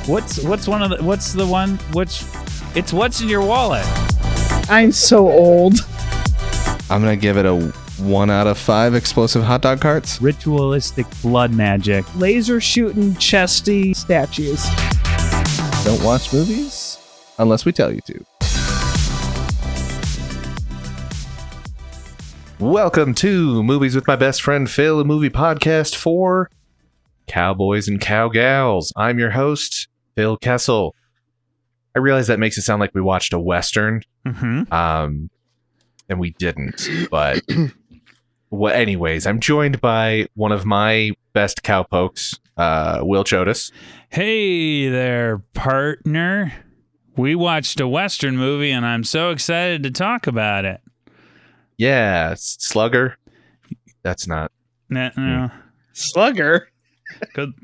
What's in your wallet? I'm so old. I'm going to give it a 1 out of 5 explosive hot dog carts. Ritualistic blood magic. Laser shooting chesty statues. Don't watch movies unless we tell you to. Welcome to Movies with My Best Friend Phil, a movie podcast for cowboys and cowgals. I'm your host, Phil Kessel. I realize that makes it sound like we watched a Western, and we didn't, but well, anyways, I'm joined by one of my best cowpokes, Will Chodas. Hey there, partner. We watched a Western movie, and I'm so excited to talk about it. Yeah, Slugger. That's not. No. Slugger? Good.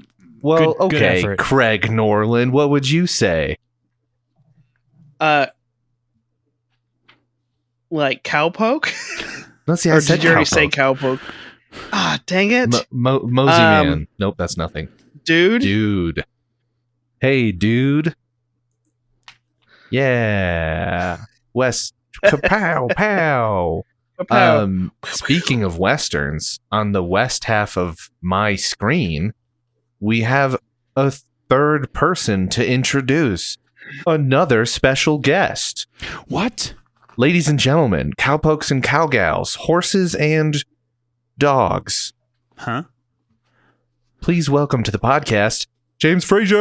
Well, good okay, effort. Craig Norland, what would you say? Like cowpoke? Let's see, Or I said did you already say cowpoke. cowpoke? Ah, dang it. Mosey Man. Nope, that's nothing. Dude? Hey, dude. Yeah. West. Kapow, pow. Speaking of Westerns, on the west half of my screen, we have a third person to introduce. Another special guest. What? Ladies and gentlemen, cowpokes and cowgals, horses and dogs. Huh? Please welcome to the podcast, James Frazier.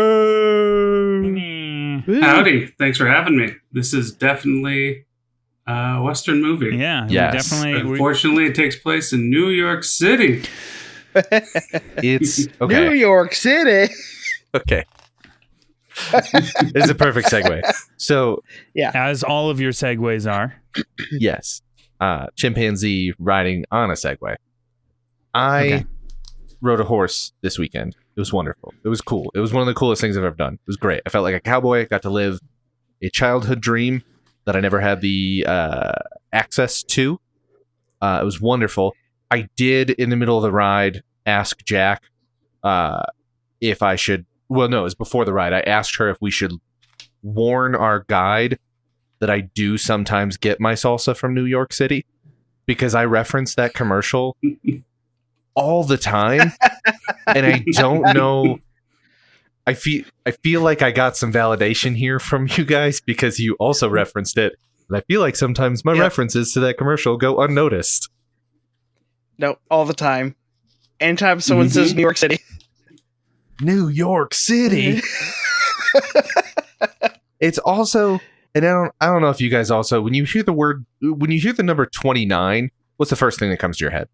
Howdy. Thanks for having me. This is definitely a Western movie. Yeah, Yes. Unfortunately, it takes place in New York City. It's okay. New York City. Okay. It's a perfect segue. So, As all of your segues are. yes, chimpanzee riding on a Segway. I rode a horse this weekend. It was wonderful. It was cool. It was one of the coolest things I've ever done. It was great. I felt like a cowboy. Got to live a childhood dream that I never had the access to. It was wonderful. I did, in the middle of the ride, ask Jack if I should... Well, no, it was before the ride. I asked her if we should warn our guide that I do sometimes get my salsa from New York City, because I reference that commercial all the time, and I don't know. I feel like I got some validation here from you guys because you also referenced it, and I feel like sometimes my references to that commercial go unnoticed. No, all the time. Anytime someone says New York City. New York City. It's also, and I don't know if you guys also, when you hear the number 29, what's the first thing that comes to your head?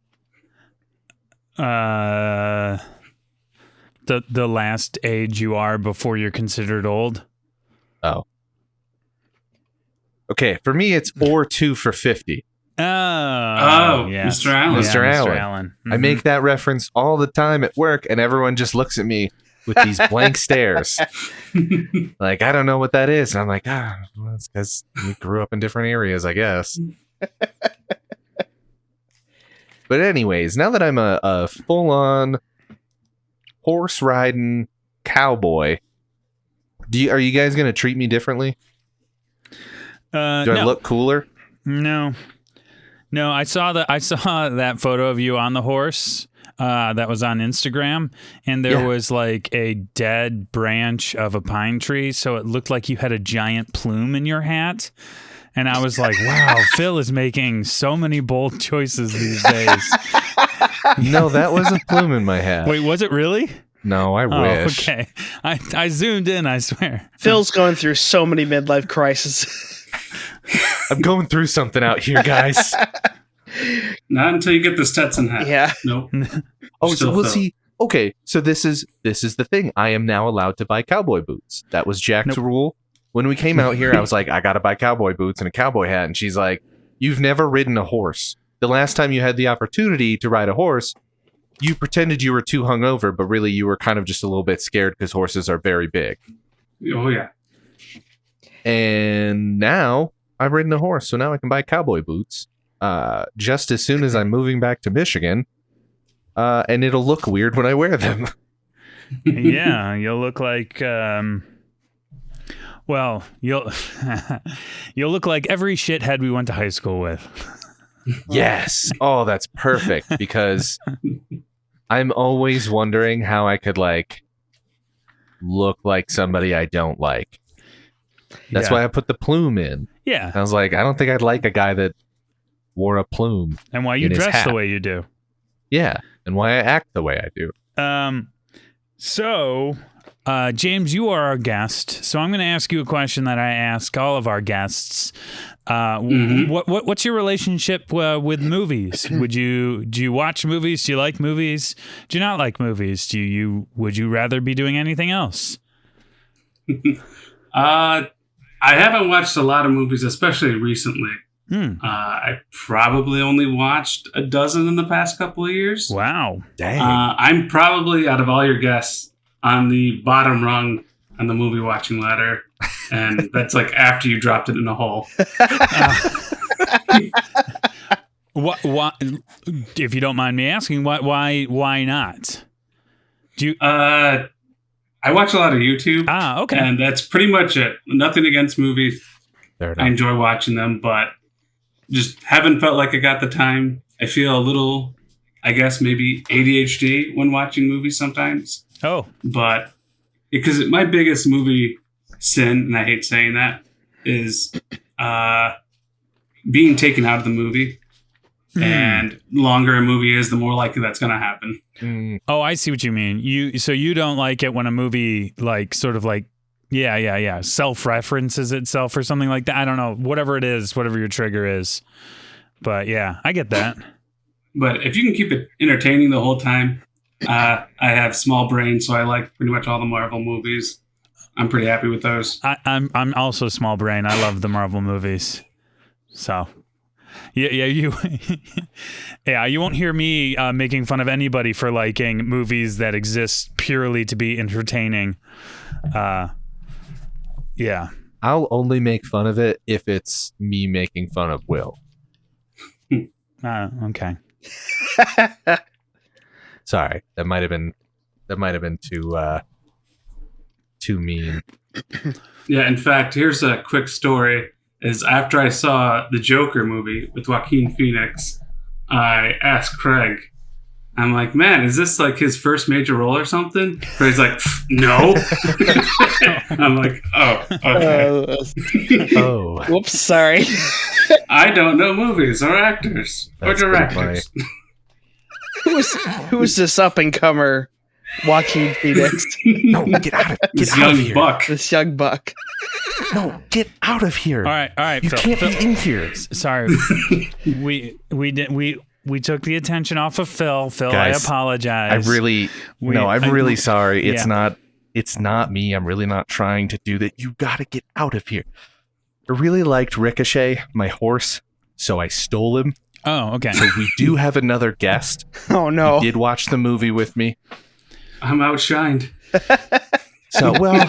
The last age you are before you're considered old. Oh. Okay, for me it's or 2 for 50. Oh, yes. Mr. Allen. Mr. Allen. I make that reference all the time at work, and everyone just looks at me with these blank stares. Like, I don't know what that is. And I'm like, well, it's because we grew up in different areas, I guess. But anyways, now that I'm a full-on horse-riding cowboy, are you guys going to treat me differently? Do I look cooler? No, I saw that photo of you on the horse that was on Instagram, and there was like a dead branch of a pine tree, so it looked like you had a giant plume in your hat. And I was like, wow, Phil is making so many bold choices these days. No, that was a plume in my hat. Wait, was it really? No, I wish. Okay. I zoomed in, I swear. Phil's going through so many midlife crises. I'm going through something out here, guys. Not until you get the Stetson hat. Yeah. Nope. Oh, so Still we'll Phil. see. Okay, so this is the thing. I am now allowed to buy cowboy boots. That was Jack's rule. When we came out here, I was like, I gotta buy cowboy boots and a cowboy hat. And she's like, you've never ridden a horse. The last time you had the opportunity to ride a horse, you pretended you were too hungover, but really you were kind of just a little bit scared because horses are very big. Oh, yeah. And now I've ridden a horse, so now I can buy cowboy boots just as soon as I'm moving back to Michigan. And it'll look weird when I wear them. Yeah, you'll look like well, you'll you'll look like every shithead we went to high school with. Yes. Oh, that's perfect, because I'm always wondering how I could like look like somebody I don't like. That's Yeah. why I put the plume in. Yeah. I was like, I don't think I'd like a guy that wore a plume. And why you in his dress the hat. way you do. Yeah, and why I act the way I do. So, James, you are our guest. So I'm going to ask you a question that I ask all of our guests. What's your relationship with movies? Do you watch movies? Do you like movies? Do you not like movies? Would you rather be doing anything else? I haven't watched a lot of movies, especially recently. I probably only watched a dozen in the past couple of years. Wow. Dang. I'm probably, out of all your guests, on the bottom rung on the movie watching ladder. And that's like after you dropped it in a hole. What, if you don't mind me asking, why not? Do you? I watch a lot of YouTube. Okay. And that's pretty much it. Nothing against movies. Fair I enough. enjoy watching them, but just haven't felt like I got the time. I feel a little, I guess, maybe ADHD when watching movies sometimes. Oh. But because my biggest movie sin, and I hate saying that, is being taken out of the movie. And longer a movie is, the more likely that's going to happen. Oh, I see what you mean. You don't like it when a movie like sort of like self-references itself or something like that. I don't know, whatever it is, whatever your trigger is. But yeah, I get that. But if you can keep it entertaining the whole time, I have small brain, so I like pretty much all the Marvel movies. I'm pretty happy with those. I'm also small brain. I love the Marvel movies. So you won't hear me making fun of anybody for liking movies that exist purely to be entertaining. Yeah. I'll only make fun of it if it's me making fun of Will. Okay. Sorry, that might have been too mean. Yeah, in fact, here's a quick story. Is after I saw the Joker movie with Joaquin Phoenix, I asked Craig, I'm like, man, is this like his first major role or something? Craig's like, no. I'm like, oh, okay. Oh, Whoops, sorry. I don't know movies or actors That's or pretty directors. Who is this up and comer? Joaquin Phoenix, no, get out of This here. young buck. this young buck. No, get out of here. All right. You Phil, can't be in here. Sorry. We took the attention off of Phil. Phil, Guys, I apologize. I'm really sorry. It's not me. I'm really not trying to do that. You gotta get out of here. I really liked Ricochet, my horse, so I stole him. Oh, okay. So we do have another guest. Oh no. He did watch the movie with me. I'm outshined. So, well,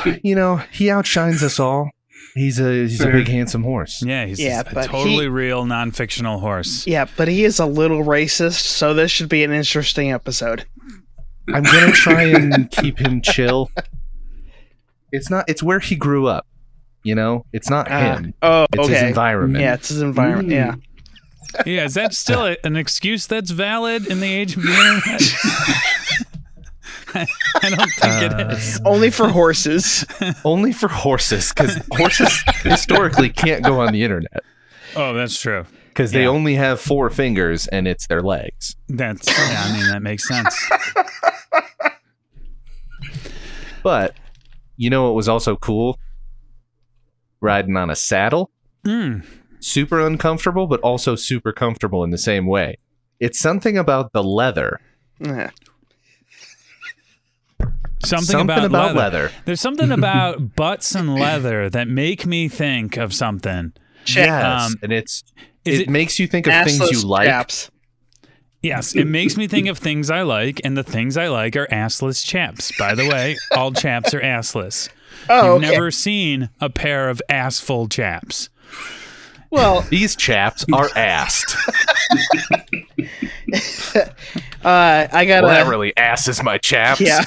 he outshines us all. He's a Fair. big, handsome horse. Yeah, he's Yeah, a but totally real, non-fictional horse. Yeah, but he is a little racist, so this should be an interesting episode. I'm going to try and keep him chill. It's where he grew up, It's not him. Oh, It's okay. his environment. Yeah, it's his environment. Yeah. Yeah, is that still an excuse that's valid in the age of the internet? I don't think it is. Only for horses. Only for horses, because horses historically can't go on the internet. Oh, that's true. Because they only have 4 fingers, and it's their legs. That makes sense. But, what was also cool? Riding on a saddle. Super uncomfortable, but also super comfortable in the same way. It's something about the leather. Yeah. Something about leather. There's something about butts and leather that make me think of something. Yes, and it makes you think of things you Assless like. chaps. Yes, it makes me think of things I like, and the things I like are assless chaps. By the way, all chaps are assless. Oh, You've okay. never seen a pair of assful chaps. Well, These chaps are assed. I got Well, that really asses my chaps. Yeah.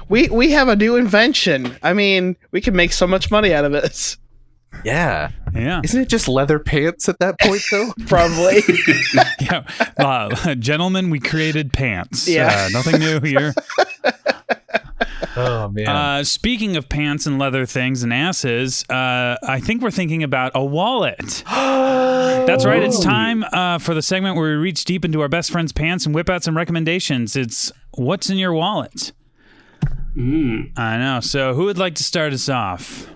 we have a new invention. I mean, we can make so much money out of this. Yeah. Yeah. Isn't it just leather pants at that point, though? Probably. Gentlemen, we created pants. Yeah. Nothing new here. Oh, man. Speaking of pants and leather things and asses, I think we're thinking about a wallet. That's right. It's time for the segment where we reach deep into our best friend's pants and whip out some recommendations. It's What's in Your Wallet? I know. So who would like to start us off?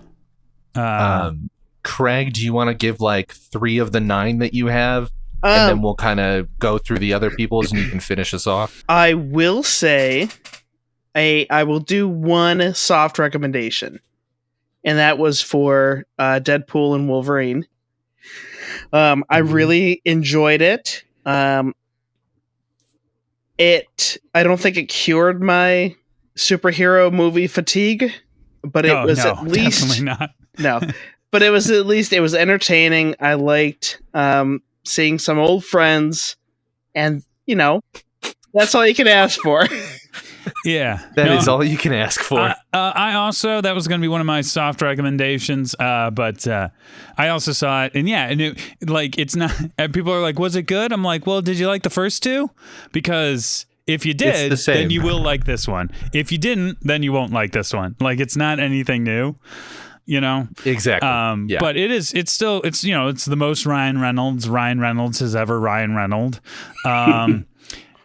Craig, do you want to give like 3 of the 9 that you have? And then we'll kind of go through the other people's and you can finish us off. I will say I will do one soft recommendation. And that was for Deadpool and Wolverine. I really enjoyed it. I don't think it cured my superhero movie fatigue, but it was at least definitely not. No. But it was entertaining. I liked seeing some old friends, and that's all you can ask for. Yeah, that is all you can ask for. I also, that was going to be one of my soft recommendations, but I also saw it, and it's not. And people are like, "Was it good?" I'm like, "Well, did you like the first 2? Because if you did, then you will like this one. If you didn't, then you won't like this one. Like, it's not anything new." Exactly. But it's the most Ryan Reynolds has ever Ryan Reynolds. And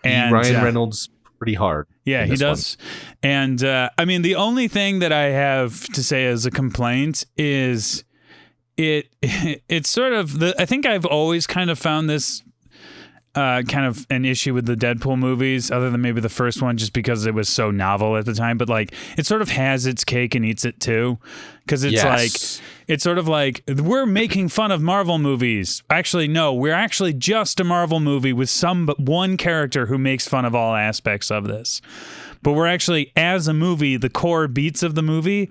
Ryan Reynolds pretty hard. Yeah, he does. One. And I mean, the only thing that I have to say as a complaint is it's sort of I think I've always kind of found this kind of an issue with the Deadpool movies, other than maybe the first one, just because it was so novel at the time. But like, it sort of has its cake and eats it too, because it's sort of like we're making fun of Marvel movies. Actually, no, we're actually just a Marvel movie with one character who makes fun of all aspects of this. But we're actually, as a movie, the core beats of the movie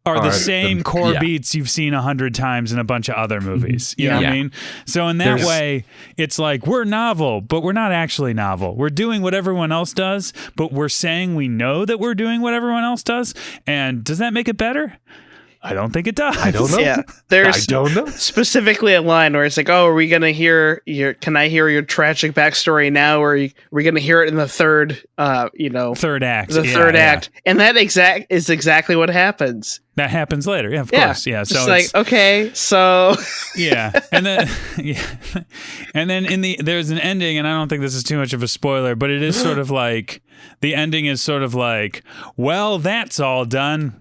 are the same core beats you've seen 100 times in a bunch of other movies. You know what I mean? So in that way, it's like we're novel, but we're not actually novel. We're doing what everyone else does, but we're saying we know that we're doing what everyone else does. And does that make it better? I don't think it does. I don't know. Yeah, there's I don't know. Specifically a line where it's like, "Oh, are we gonna hear can I hear your tragic backstory now, or are we gonna hear it in the third third act, third act?" And that is exactly what happens. That happens later. Yeah, of course. Yeah. So it's like, okay, so yeah, and then and then there's an ending, and I don't think this is too much of a spoiler, but it is sort of like the ending is sort of like, well, that's all done.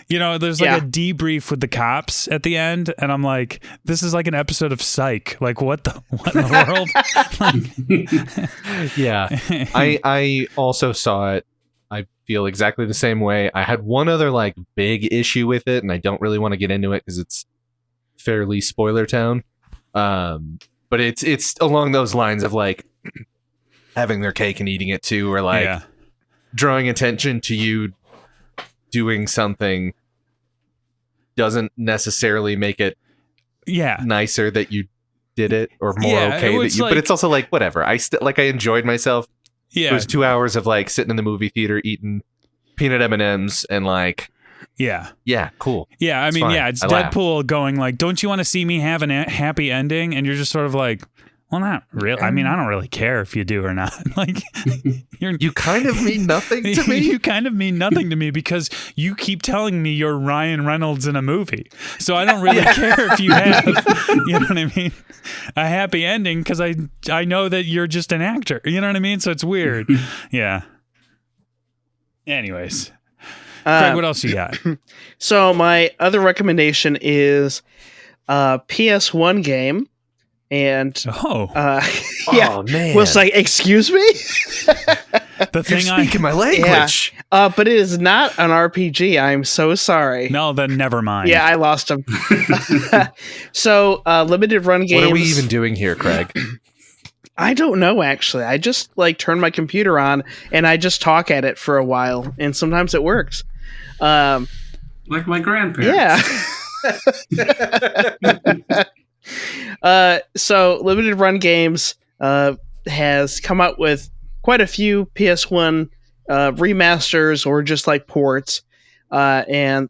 There's like a debrief with the cops at the end, and I'm like, this is like an episode of Psych. Like, what in the world? Yeah. I also saw it. I feel exactly the same way. I had one other like big issue with it, and I don't really want to get into it because it's fairly spoiler town. But it's along those lines of like having their cake and eating it too, or like drawing attention to you doing something doesn't necessarily make it nicer that you did it, or more okay that you, but it's also like, whatever. I enjoyed myself. It was 2 hours of like sitting in the movie theater eating peanut M&Ms and like, cool. Yeah, I mean, it's Deadpool going like, don't you want to see me have a happy ending? And you're just sort of like, well, not really. I mean, I don't really care if you do or not. Like, you kind of mean nothing to me. You kind of mean nothing to me because you keep telling me you're Ryan Reynolds in a movie. So I don't really care if you have, you know what I mean, a happy ending, because I know that you're just an actor. You know what I mean? So it's weird. Yeah. Anyways, Craig, what else you got? So my other recommendation is a PS1 game. And oh man, was like, excuse me, the thing You're speaking my language. But it is not an RPG. I'm so sorry. No, then never mind. Yeah, I lost him. So limited run games. What are we even doing here, Craig? I don't know, actually. I just like turn my computer on and I just talk at it for a while, and sometimes it works. Like my grandparents. Yeah. So Limited Run Games has come out with quite a few PS1 remasters or just like ports. And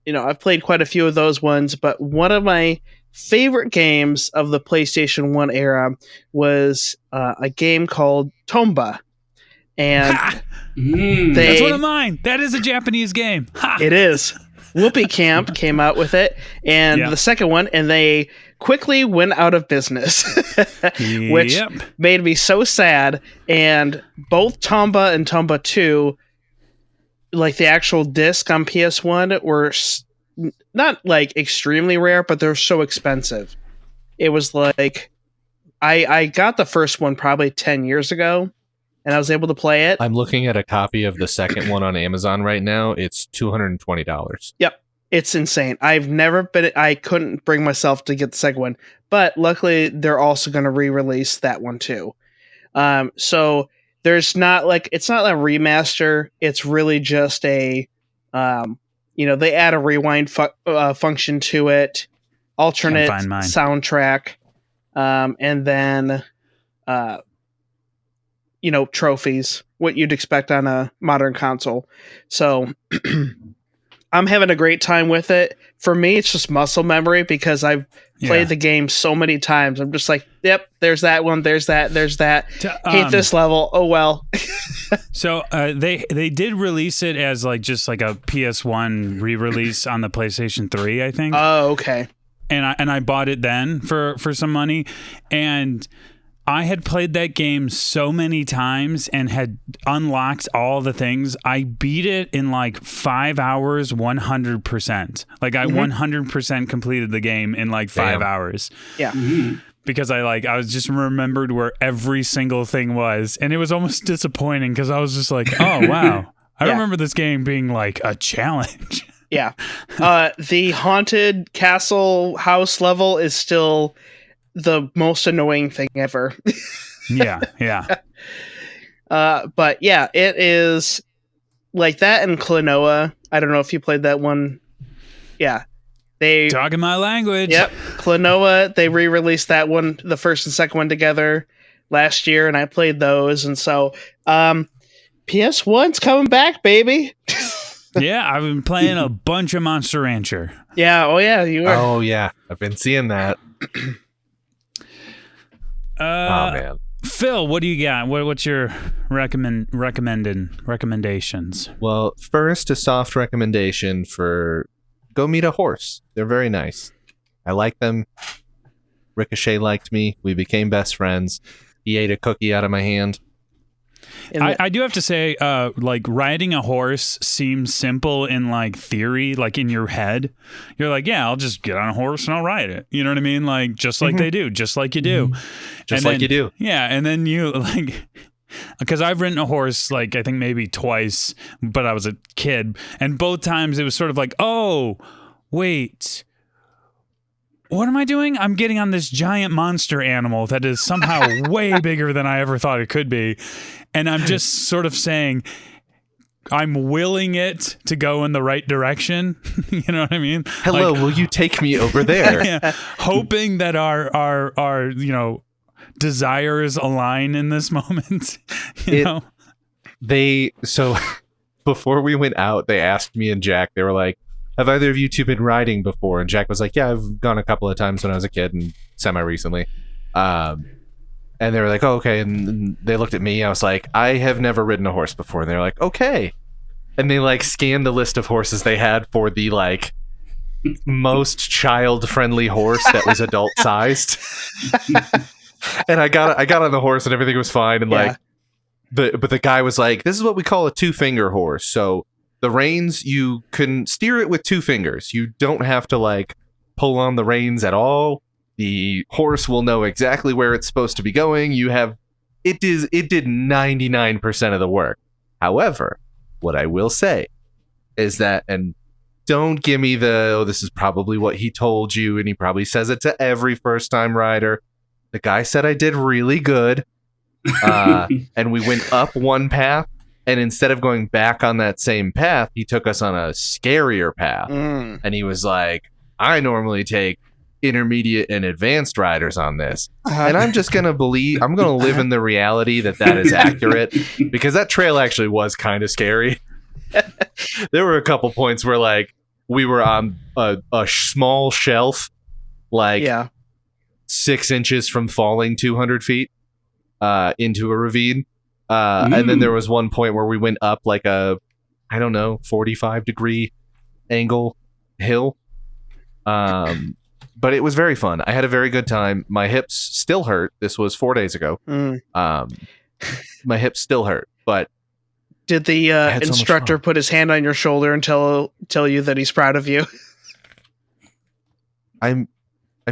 I've played quite a few of those ones, but one of my favorite games of the PlayStation 1 era was a game called Tomba. And that's one of mine. That is a Japanese game. Ha! It is. Whoopee Camp came out with it, and the second one, and they quickly went out of business, which made me so sad. And both Tomba and Tomba 2, like the actual disc on PS1, were not like extremely rare, but they're so expensive. It was like I got the first one probably 10 years ago, and I was able to play it. I'm looking at a copy of the second one on Amazon right now. It's $220. Yep. It's insane. I couldn't bring myself to get the second one, but luckily they're also going to re-release that one too. So there's it's not a remaster. It's really just they add a rewind function to it, alternate soundtrack, and then, trophies, what you'd expect on a modern console. So I'm having a great time with it. For me, it's just muscle memory because I've played the game so many times. I'm just like, yep, there's that one, there's that. Hate this level. Oh well. So they did release it as just like a PS1 re-release on the PlayStation 3, I think. Oh, okay. And I bought it then for some money, and I had played that game so many times and had unlocked all the things. I beat it in 5 hours, 100%. Like I 100% completed the game in 5 hours. Yeah. Because I was just remembered where every single thing was, and it was almost disappointing because I was just like, oh wow, I remember this game being a challenge. Yeah. The haunted castle house level is still the most annoying thing ever. Yeah. But yeah, it is like that and Klonoa. I don't know if you played that one. Yeah. They talking my language. Yep. Klonoa, they re-released that one, the first and second one together last year, and I played those. And so PS1's coming back, baby. Yeah, I've been playing a bunch of Monster Rancher. Yeah, oh yeah, you are. Oh yeah, I've been seeing that. Oh man, Phil, what do you got? What's your recommendations? Well, first, a soft recommendation for go meet a horse. They're very nice. I like them. Ricochet liked me. We became best friends. He ate a cookie out of my hand. I do have to say, riding a horse seems simple in theory, in your head. You're like, yeah, I'll just get on a horse and I'll ride it. You know what I mean? Just like they do, just like you do. Just like you do. Yeah. And then you because I've ridden a horse, I think maybe twice, but I was a kid. And both times it was sort of oh, wait. What am I doing? I'm getting on this giant monster animal that is somehow way bigger than I ever thought it could be. And I'm just sort of saying, I'm willing it to go in the right direction. You know what I mean? Hello, will you take me over there? Yeah, hoping that our desires align in this moment. You know? So before we went out, they asked me and Jack, they were like, have either of you two been riding before? And Jack was like, yeah, I've gone a couple of times when I was a kid and semi-recently. And they were like, oh, okay. And they looked at me. I was like, I have never ridden a horse before. And they're like, okay. And they scanned the list of horses they had for the most child-friendly horse that was adult-sized. And I got on the horse and everything was fine. And but the guy was like, this is what we call a two-finger horse. So the reins, you can steer it with 2 fingers. You don't have to pull on the reins at all. The horse will know exactly where it's supposed to be going. It did 99% of the work. However, what I will say is that, and don't give me this is probably what he told you, and he probably says it to every first-time rider. The guy said I did really good. And we went up one path. And instead of going back on that same path, he took us on a scarier path. And he was like, I normally take intermediate and advanced riders on this. And I'm just going to live in the reality that is accurate, because that trail actually was kind of scary. There were a couple points where like we were on a small shelf, like 6 inches from falling 200 feet into a ravine. And then there was one point where we went up like a, 45-degree angle hill. But it was very fun. I had a very good time. My hips still hurt. This was 4 days ago. My hips still hurt, but did the instructor put his hand on your shoulder and tell you that he's proud of you? I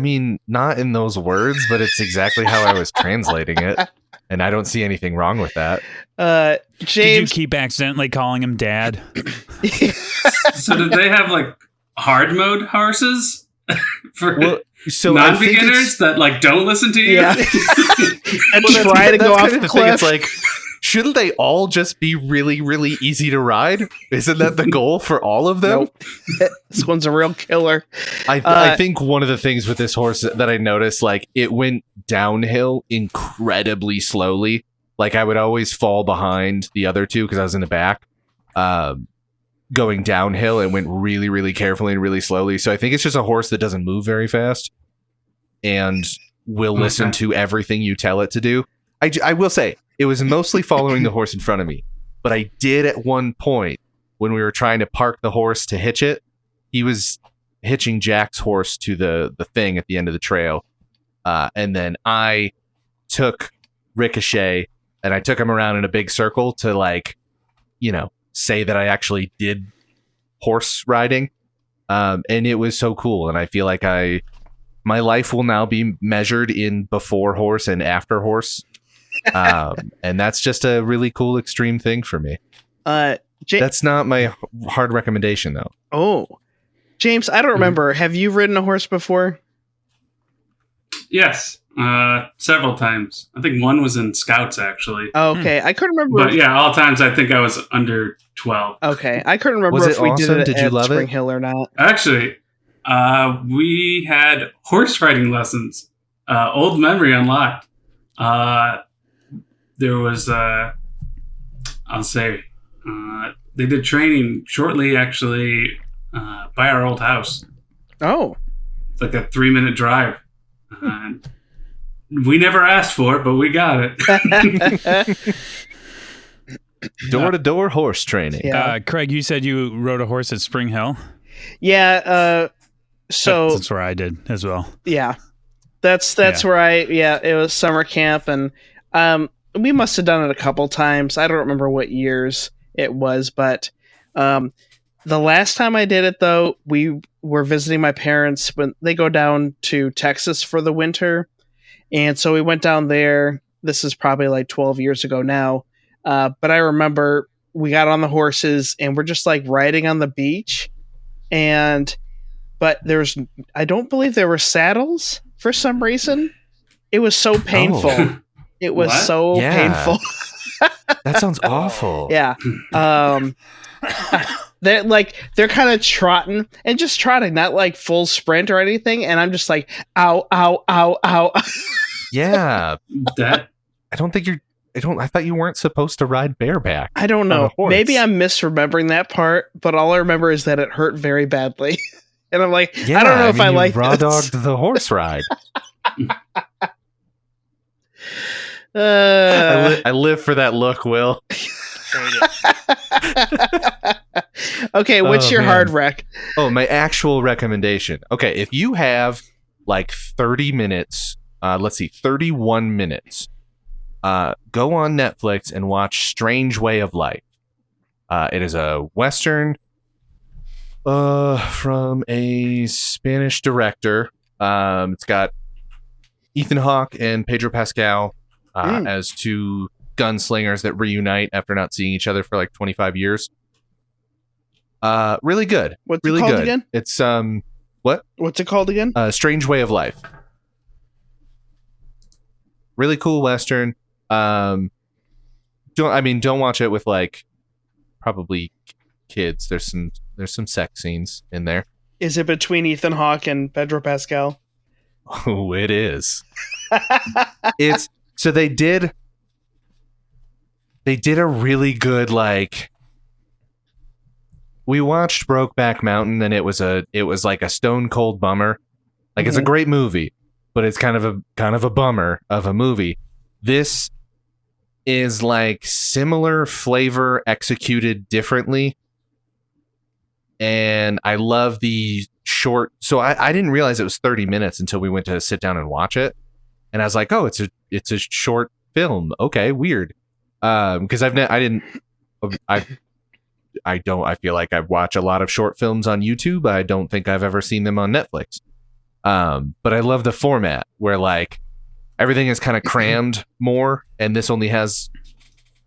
mean, not in those words, but it's exactly how I was translating it, and I don't see anything wrong with that. James, did you keep accidentally calling him Dad? So did they have like hard mode horses for non-beginners that like don't listen to you? Yeah. And try to go off the cliff. It's like, shouldn't they all just be really, really easy to ride? Isn't that the goal for all of them? Nope. This one's a real killer. I think one of the things with this horse that I noticed, like, it went downhill incredibly slowly. Like, I would always fall behind the other two because I was in the back. Going downhill, and went really, really carefully and really slowly. So I think it's just a horse that doesn't move very fast and will listen to everything you tell it to do. I will say, it was mostly following the horse in front of me, but I did at one point, when we were trying to park the horse to hitch it, he was hitching Jack's horse to the thing at the end of the trail. And then I took Ricochet and I took him around in a big circle to, like, say that I actually did horse riding. And it was so cool. And I feel like my life will now be measured in before horse and after horse. And that's just a really cool extreme thing for me. That's not my hard recommendation, though. Oh, James, I don't remember. Have you ridden a horse before? Yes, several times. I think one was in Scouts, actually. Oh, okay, I couldn't remember. But yeah, all times I think I was under 12. Okay, I couldn't remember Was if it we awesome? did it Did you at love Spring it? Hill or not. Actually, we had horse riding lessons. Old memory unlocked. There was, I'll say, they did training shortly, actually, by our old house. Oh. It's like a 3-minute drive. We never asked for it, but we got it. Door-to-door horse training. Yeah. Craig, you said you rode a horse at Spring Hill? Yeah, so... That's where I did as well. Yeah. That's where it was summer camp, and we must have done it a couple times. I don't remember what years it was, but the last time I did it, though, we were visiting my parents when they go down to Texas for the winter. And so we went down there. This is probably like 12 years ago now. But I remember we got on the horses and we're just like riding on the beach. But I don't believe there were saddles for some reason. It was so painful. Oh. It was What? so painful. That sounds awful. Yeah. They're kind of trotting, not like full sprint or anything. And I'm just like, ow, ow, ow, ow. Yeah. That I thought you weren't supposed to ride bareback. I don't on know. a horse. Maybe I'm misremembering that part, but all I remember is that it hurt very badly. And I'm like, I don't know if I like raw this. dogged the horse ride. I live for that look, Will. Okay, what's your hard rec? Oh, my actual recommendation. Okay, if you have like 30 minutes, 31 minutes, go on Netflix and watch Strange Way of Life. It is a Western from a Spanish director. It's got Ethan Hawke and Pedro Pascal as two gunslingers that reunite after not seeing each other for like 25 years. Really good. What's really it called good. again? It's what? What's it called again? Strange Way of Life. Really cool Western. Don't watch it with like probably kids. There's some sex scenes in there. Is it between Ethan Hawke and Pedro Pascal? Oh, it is. It's so they did a really good, like, we watched Brokeback Mountain and it was like a stone cold bummer. Like, it's a great movie, but it's kind of a bummer of a movie. This is like similar flavor executed differently. And I love the short. So I didn't realize it was 30 minutes until we went to sit down and watch it. And I was like, oh, it's a short film. Okay, weird. Because I feel like I watch a lot of short films on YouTube. I don't think I've ever seen them on Netflix. But I love the format where, like, everything is kind of crammed more, and this only has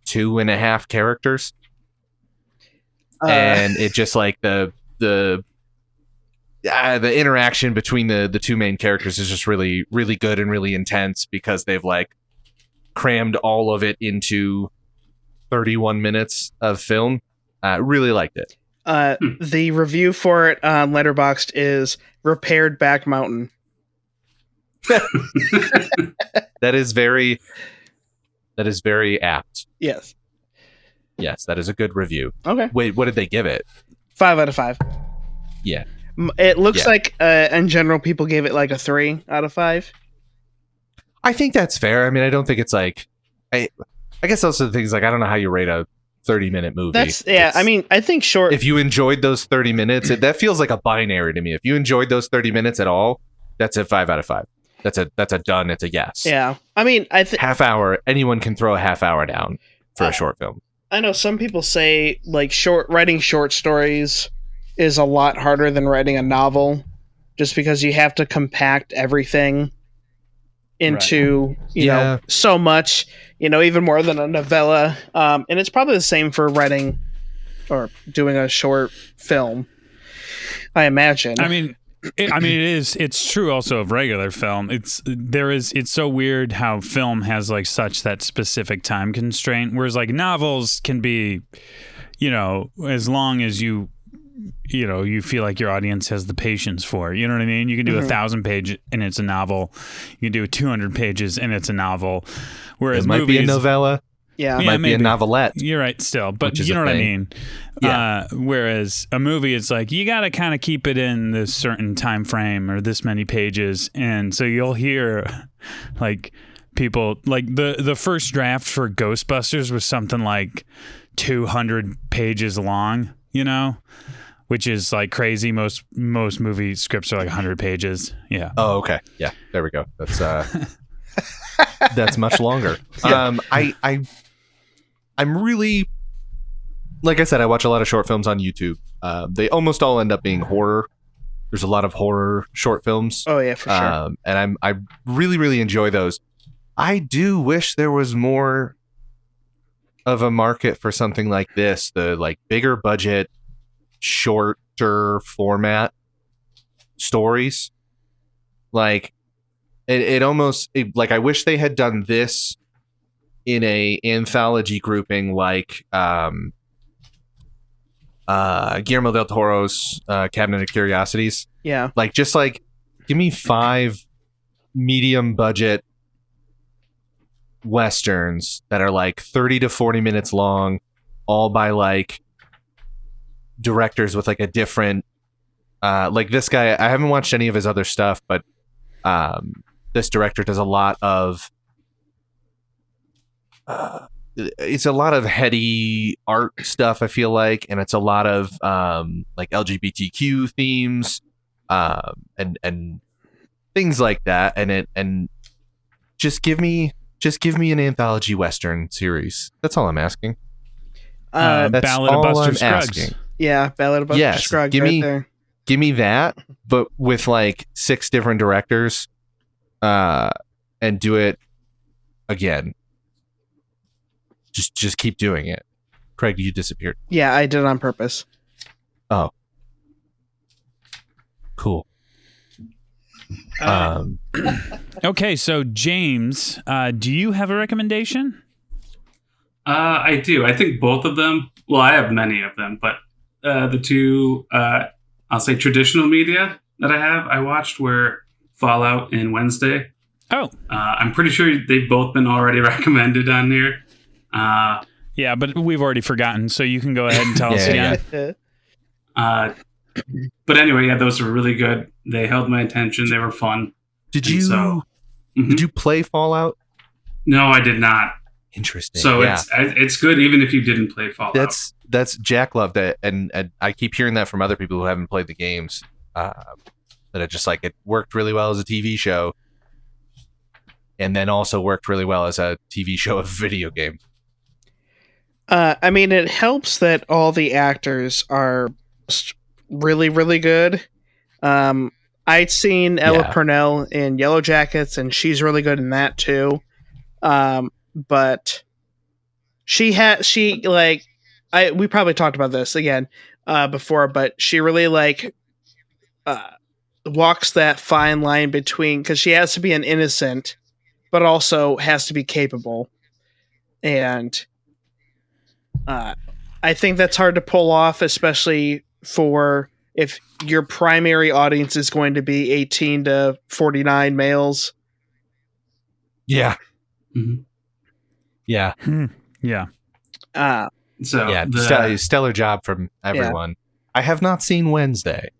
2.5 characters. And it just, like, the interaction between the two main characters is just really, really good and really intense because they've, like, crammed all of it into 31 minutes of film. Really liked it. The review for it on Letterboxd is repaired back mountain. That is very apt. Yes. Yes, that is a good review. Okay. Wait, what did they give it? 5 out of 5. Yeah. It looks like, in general, people gave it like a 3 out of 5. I think that's fair. I mean, I don't think it's like... I guess also the thing is, like, I don't know how you rate a 30-minute movie. I mean, I think short... If you enjoyed those 30 minutes, that feels like a binary to me. If you enjoyed those 30 minutes at all, that's a 5 out of 5. That's a done. It's a yes. Yeah. I mean, half hour, anyone can throw a half hour down for a short film. I know some people say, like, writing short stories is a lot harder than writing a novel, just because you have to compact everything into, you know, so much, even more than a novella. And it's probably the same for writing or doing a short film, I imagine. I mean, it's true also of regular film. It's so weird how film has like such that specific time constraint, whereas like novels can be, as long as you feel like your audience has the patience for it. You know what I mean? You can do 1,000 pages and it's a novel. You can do 200 pages and it's a novel. Whereas it might be a novella. Yeah, it might be a novelette. You're right, still, but you know what I mean. Yeah. Whereas a movie, it's like you got to kind of keep it in this certain time frame or this many pages, and so you'll hear like people like the first draft for Ghostbusters was something like 200 pages long. Which is like crazy. Most movie scripts are like 100 pages. Yeah. Oh, okay. Yeah, there we go. That's that's much longer. Yeah. I'm really, like I said, I watch a lot of short films on YouTube. They almost all end up being horror. There's a lot of horror short films. Oh yeah, for sure. And I really, really enjoy those. I do wish there was more of a market for something like this, the like bigger budget, shorter format stories. Like it almost like I wish they had done this in a anthology grouping like Guillermo del Toro's Cabinet of Curiosities. Yeah. Like just like give me 5 medium budget westerns that are like 30 to 40 minutes long, all by like directors with like a different like this guy. I haven't watched any of his other stuff, but this director does a lot of it's a lot of heady art stuff, I feel like, and it's a lot of like LGBTQ themes and things like that, and just give me an anthology western series. That's all I'm asking. That's Ballad all of Buster I'm Scruggs. asking. Yeah, Ballad of Buster Scruggs. Give me that, but with like 6 different directors, and do it again. Just keep doing it. Craig, you disappeared. Yeah, I did it on purpose. Oh, cool. Okay, so James, do you have a recommendation? I do. I think both of them. Well, I have many of them, but the two, I'll say traditional media that I watched were Fallout and Wednesday. Oh, I'm pretty sure they've both been already recommended on here. yeah, but we've already forgotten, so you can go ahead and tell us again. But anyway, yeah, those were really good. They held my attention. They were fun. Did you play Fallout? No, I did not. Interesting. So it's good even if you didn't play Fallout. That's Jack loved it, and I keep hearing that from other people who haven't played the games. That it just like it worked really well as a TV show, and then also worked really well as a TV show of video game. I mean, it helps that all the actors are just really, really good. I'd seen Ella Purnell in Yellow Jackets, and she's really good in that too. But we probably talked about this again before, but she really walks that fine line between, because she has to be an innocent, but also has to be capable, and I think that's hard to pull off, especially for if your primary audience is going to be 18 to 49 males. Yeah. Mm-hmm. Yeah. Yeah. Stellar job from everyone. Yeah. I have not seen Wednesday.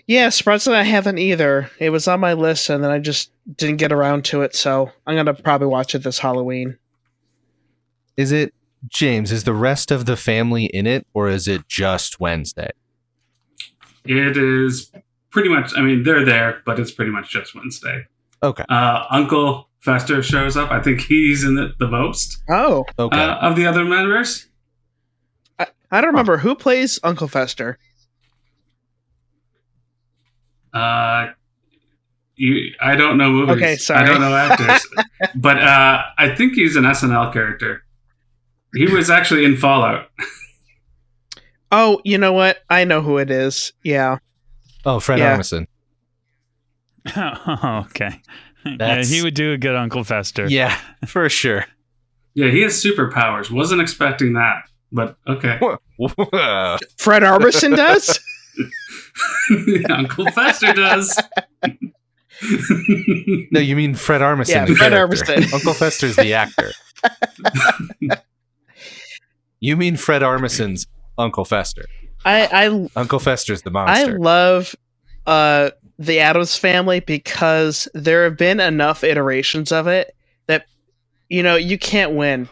Yeah, surprisingly, I haven't either. It was on my list, and then I just didn't get around to it, so I'm going to probably watch it this Halloween. Is it, James, is the rest of the family in it, or is it just Wednesday? It is pretty much, I mean, they're there, but it's pretty much just Wednesday. Okay. Uncle Fester shows up. I think he's in it the most. Oh. Okay. Of the other members. I don't remember. Who plays Uncle Fester? I don't know movies. Okay, sorry. I don't know actors. But I think he's an SNL character. He was actually in Fallout. Oh, you know what? I know who it is. Yeah. Oh, Fred Armisen. Oh, okay. Yeah, he would do a good Uncle Fester. Yeah, for sure. Yeah, he has superpowers. Wasn't expecting that, but okay. Fred Armisen does? Uncle Fester does. No, you mean Fred Armisen. Yeah, Fred Armisen. Uncle Fester's the actor. You mean Fred Armisen's Uncle Fester. Uncle Fester's the monster. I love the Addams Family because there have been enough iterations of it that, you can't win.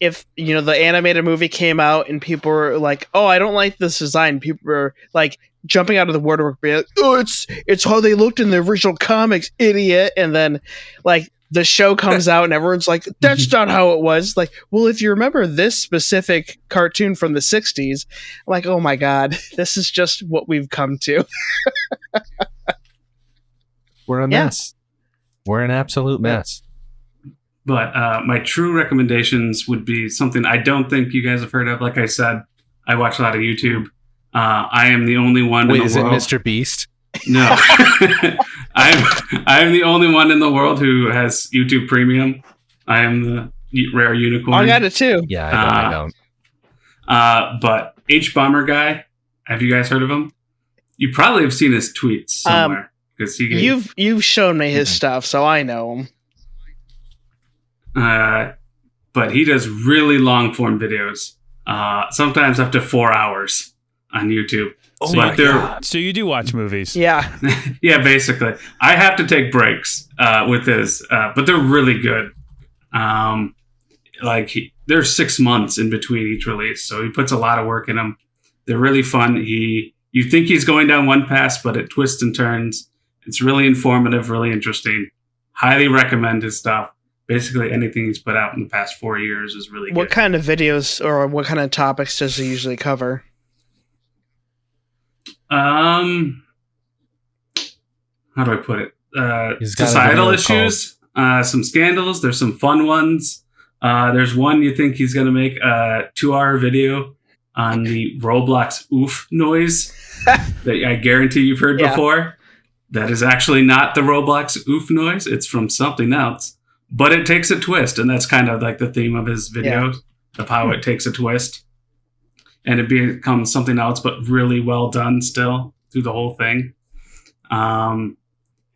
If, the animated movie came out and people were like, oh, I don't like this design. People were like jumping out of the woodwork, being like, oh, it's how they looked in the original comics, idiot. And then like the show comes out and everyone's like, that's not how it was. Like, well, if you remember this specific cartoon from the 60s, I'm like, oh my God, this is just what we've come to. We're a mess. We're an absolute mess. But my true recommendations would be something I don't think you guys have heard of. Like I said, I watch a lot of YouTube. I am the only one Wait, in the world. is it Mr. Beast? No. I'm the only one in the world who has YouTube Premium. I am the rare unicorn. I got it too. Yeah, I don't. But H Bomber Guy, have you guys heard of him? You probably have seen his tweets somewhere. You've shown me his stuff, so I know him. But he does really long form videos, sometimes up to 4 hours on YouTube. Oh my God. So you do watch movies? Yeah. Yeah, basically. I have to take breaks with his, but they're really good. There's 6 months in between each release, so he puts a lot of work in them. They're really fun. You think he's going down one path, but it twists and turns. It's really informative, really interesting. Highly recommend his stuff. Basically, anything he's put out in the past 4 years is really good. What kind of videos or what kind of topics does he usually cover? How do I put it? Societal issues, some scandals. There's some fun ones. There's one you think he's going to make a 2-hour video on the Roblox oof noise that I guarantee you've heard before. That is actually not the Roblox oof noise. It's from something else. But it takes a twist, and that's kind of like the theme of his videos, of how it takes a twist. And it becomes something else, but really well done still through the whole thing.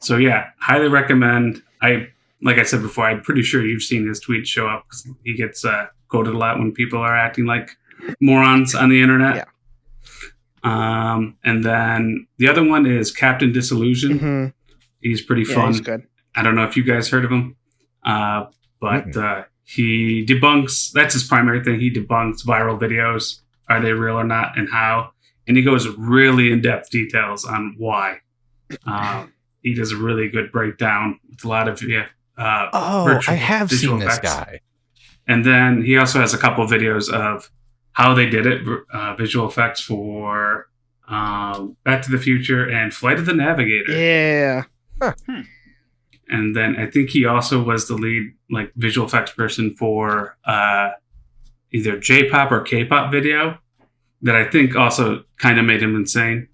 So yeah, highly recommend. Like I said before, I'm pretty sure you've seen his tweets show up because he gets quoted a lot when people are acting like morons on the internet. Yeah. And then the other one is Captain Disillusion. Mm-hmm. He's pretty fun. He's good. I don't know if you guys heard of him, but he debunks. That's his primary thing. He debunks viral videos. Are they real or not, and how? And he goes really in-depth details on why. He does a really good breakdown with a lot of I have seen this guy. And then he also has a couple of videos of how they did it, visual effects for Back to the Future and Flight of the Navigator. Yeah. Huh. And then I think he also was the lead like visual effects person for either J-pop or K-pop video that I think also kind of made him insane.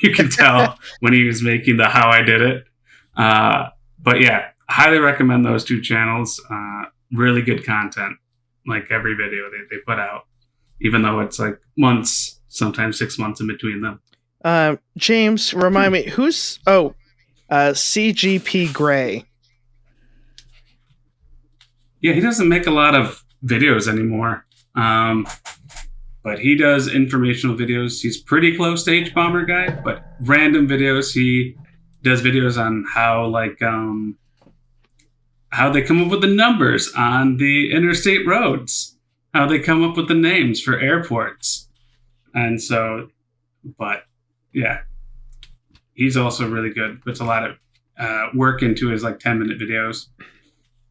You can tell when he was making the How I Did It. But yeah, highly recommend those two channels. Really good content, like every video they put out, even though it's like months, sometimes 6 months in between them. James, remind me, who's... CGP Grey. Yeah, he doesn't make a lot of videos anymore. But he does informational videos. He's pretty close to H Bomber Guy, but random videos. He does videos on how they come up with the numbers on the interstate roads, how they come up with the names for airports. And so, but yeah, he's also really good. Puts a lot of work into his like 10-minute videos.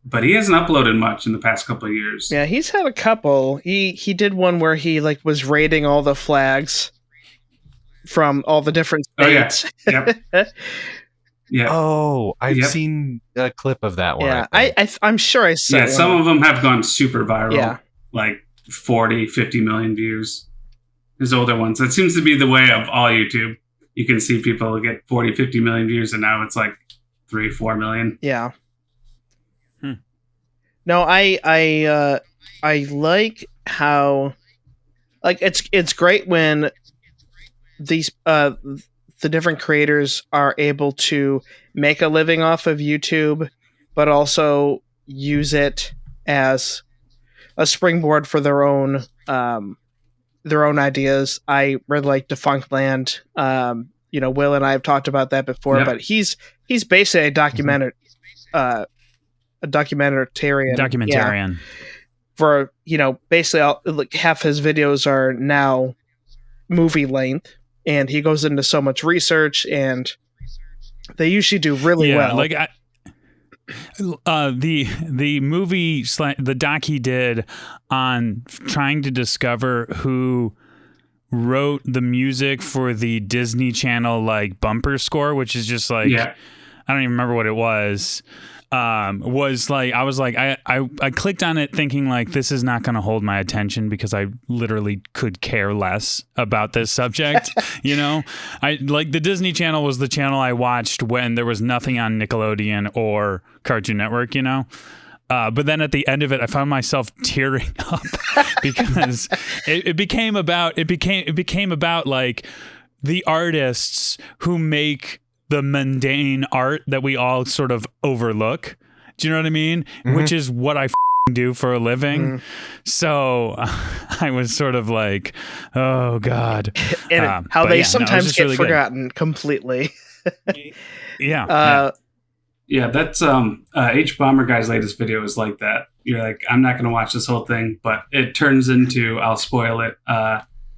But he hasn't uploaded much in the past couple of years. Yeah, he's had a couple. He did one where he like was rating all the flags from all the different states. Oh yeah, yep. Yeah. Oh, I've seen a clip of that one. Yeah, I'm sure I saw. Yeah, some of them have gone super viral. Yeah, like 40, 50 million views. His older ones. That seems to be the way of all YouTube. You can see people get 40, 50 million views, and now it's like 3, 4 million. Yeah. No, I like how, like, it's great when these the different creators are able to make a living off of YouTube, but also use it as a springboard for their own ideas. I really like Defunctland. Will and I have talked about that before, but he's basically a documentarian. Documentarian. For basically half his videos are now movie length, and he goes into so much research, and they usually do really well. Like the movie, the doc he did on trying to discover who wrote the music for the Disney Channel like bumper score, which is just like I don't even remember what it was. Was like I was like I clicked on it thinking like this is not going to hold my attention because I literally could care less about this subject. I like the Disney Channel was the channel I watched when there was nothing on Nickelodeon or Cartoon Network. But then at the end of it, I found myself tearing up because it became about like the artists who make the mundane art that we all sort of overlook. Do you know what I mean? Mm-hmm. Which is what I do for a living. So I was sort of like, oh God. And how they sometimes get really forgotten completely. Yeah, that's H Bomber Guy's latest video is like that. You're like, I'm not going to watch this whole thing, but it turns into, I'll spoil it,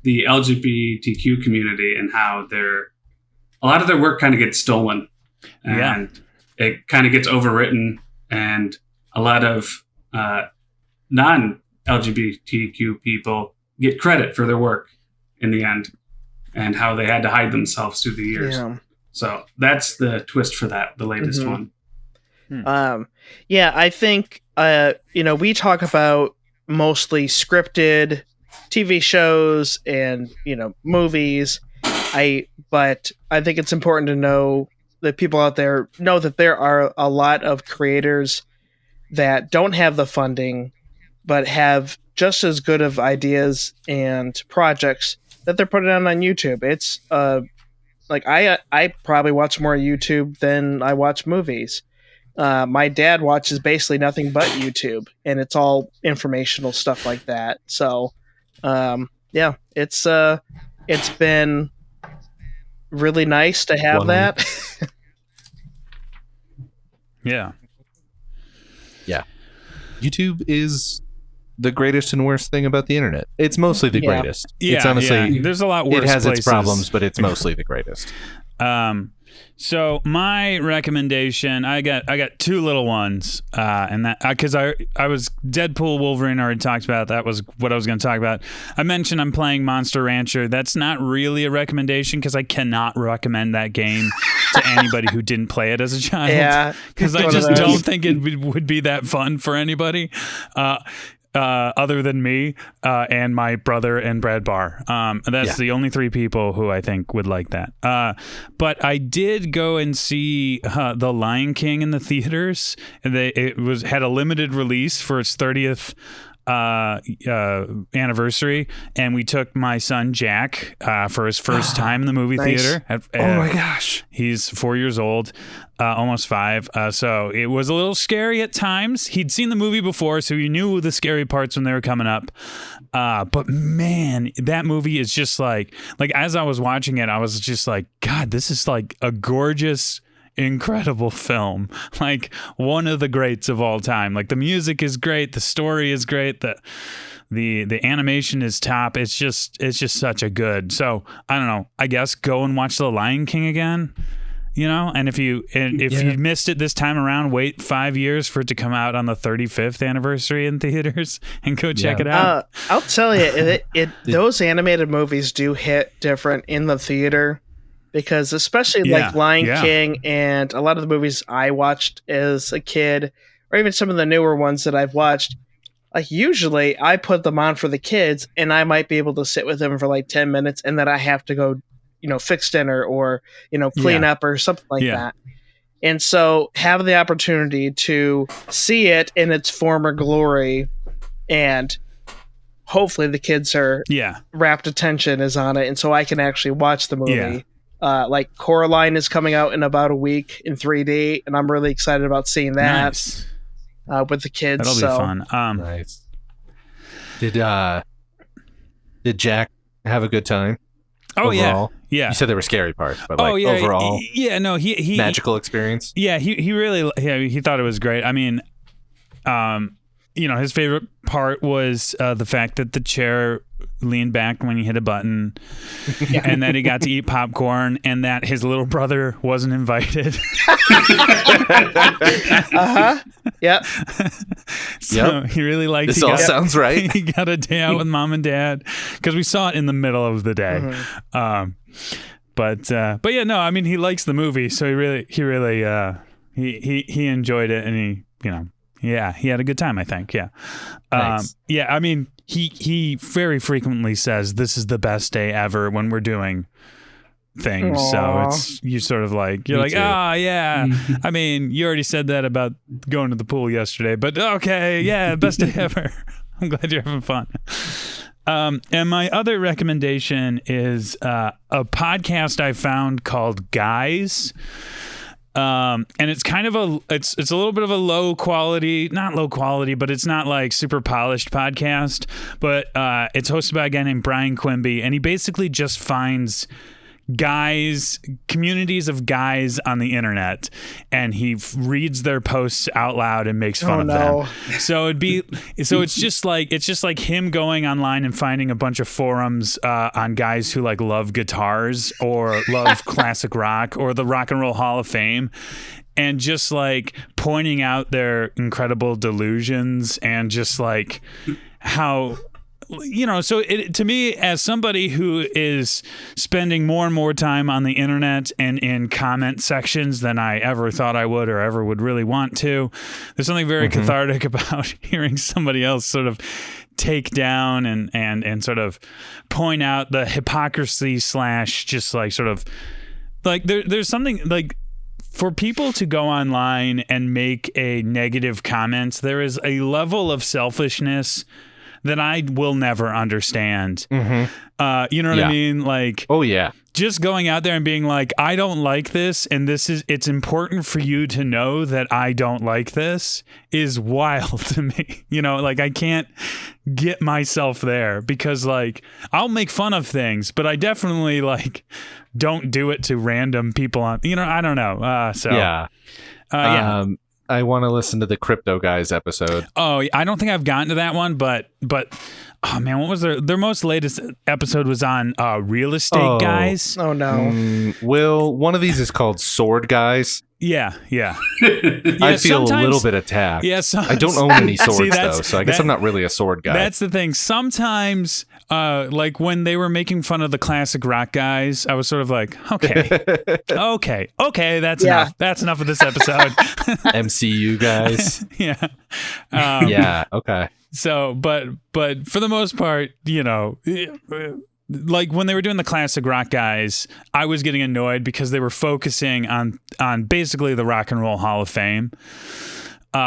the LGBTQ community and how a lot of their work kind of gets stolen, and it kind of gets overwritten, and a lot of non-LGBTQ people get credit for their work in the end, and how they had to hide themselves through the years. Yeah. So that's the twist for that, the latest one. I think we talk about mostly scripted TV shows and movies. But I think it's important to know that people out there know that there are a lot of creators that don't have the funding, but have just as good of ideas and projects that they're putting on YouTube. It's like I probably watch more YouTube than I watch movies. My dad watches basically nothing but YouTube, and it's all informational stuff like that. So, yeah, it's been really nice to have 1 that. Yeah. Yeah. YouTube is the greatest and worst thing about the internet. It's mostly the greatest. Yeah, it's honestly, there's a lot worse it has places. its problems, but it's mostly the greatest. So my recommendation, I got two little ones, and that because I was Deadpool, Wolverine. I already talked about that. Was what I was going to talk about. I mentioned I'm playing Monster Rancher. That's not really a recommendation because I cannot recommend that game to anybody who didn't play it as a child. Yeah, because I just don't think it would be that fun for anybody. Other than me and my brother and Brad Barr. That's the only three people who I think would like that. But I did go and see The Lion King in the theaters. It had a limited release for its 30th anniversary, and we took my son Jack for his first time in the movie theater. Oh my gosh. He's 4 years old, almost 5. So it was a little scary at times. He'd seen the movie before, so he knew the scary parts when they were coming up. But man, that movie is just like as I was watching it, I was just like, God, this is like a gorgeous, incredible film, like one of the greats of all time. Like the music is great, the story is great, the animation is top. It's just such a good. So I don't know, I guess go and watch The Lion King again, and if you missed it this time around, wait 5 years for it to come out on the 35th anniversary in theaters and go check it out. I'll tell you, those animated movies do hit different in the theater. Because especially like Lion King and a lot of the movies I watched as a kid, or even some of the newer ones that I've watched, like usually I put them on for the kids and I might be able to sit with them for like 10 minutes and then I have to go, fix dinner or, clean up or something like that. And so have the opportunity to see it in its former glory, and hopefully the kids are rapt attention is on it. And so I can actually watch the movie. Yeah. Like Coraline is coming out in about a week in 3D, and I'm really excited about seeing that with the kids. That'll be fun. Nice. Did Jack have a good time? Oh overall? Yeah. You said there were scary parts, but overall, he magical experience. Yeah, he really he thought it was great. I mean, his favorite part was the fact that the chair leaned back when he hit a button, and that he got to eat popcorn, and that his little brother wasn't invited. Yep. So he really liked. This all sounds right. He got a day out with mom and dad because we saw it in the middle of the day. Mm-hmm. But yeah, no, I mean he likes the movie, so he really enjoyed it, and he he had a good time, I think. Yeah. Nice. Yeah, I mean, he very frequently says this is the best day ever when we're doing things. Aww. So it's you're sort of like yeah. I mean, you already said that about going to the pool yesterday, but okay, yeah, best day ever. I'm glad you're having fun. And my other recommendation is a podcast I found called Guys. And it's kind of it's a little bit of a not low quality, but it's not like super polished podcast, but it's hosted by a guy named Brian Quimby, and he basically just finds communities of guys on the internet, and he reads their posts out loud and makes fun of them. So it's just like him going online and finding a bunch of forums on guys who like love guitars or love classic rock or the Rock and Roll Hall of Fame, and just like pointing out their incredible delusions and just like how so to me, as somebody who is spending more and more time on the internet and in comment sections than I ever thought I would or ever would really want to, there's something very cathartic about hearing somebody else sort of take down and sort of point out the hypocrisy / just like sort of like there's something like, for people to go online and make a negative comment, there is a level of selfishness that I will never understand. You know what I mean? Like, oh yeah, just going out there and being like, I don't like this, and it's important for you to know that I don't like this is wild to me. Like I can't get myself there because like I'll make fun of things, but I definitely like don't do it to random people on, I don't know. Yeah. I want to listen to the Crypto Guys episode. Oh, I don't think I've gotten to that one, but oh man, what was their most latest episode was on real estate guys. Oh no. Will, one of these is called Sword Guys. Yeah. I feel a little bit attacked. Yeah, I don't own any swords though, so I guess I'm not really a sword guy. That's the thing. Sometimes, like when they were making fun of the classic rock guys, I was sort of like, okay, that's enough. That's enough of this episode. MCU guys. Yeah. Yeah. Okay. So, but for the most part, like when they were doing the classic rock guys, I was getting annoyed because they were focusing on basically the Rock and Roll Hall of Fame,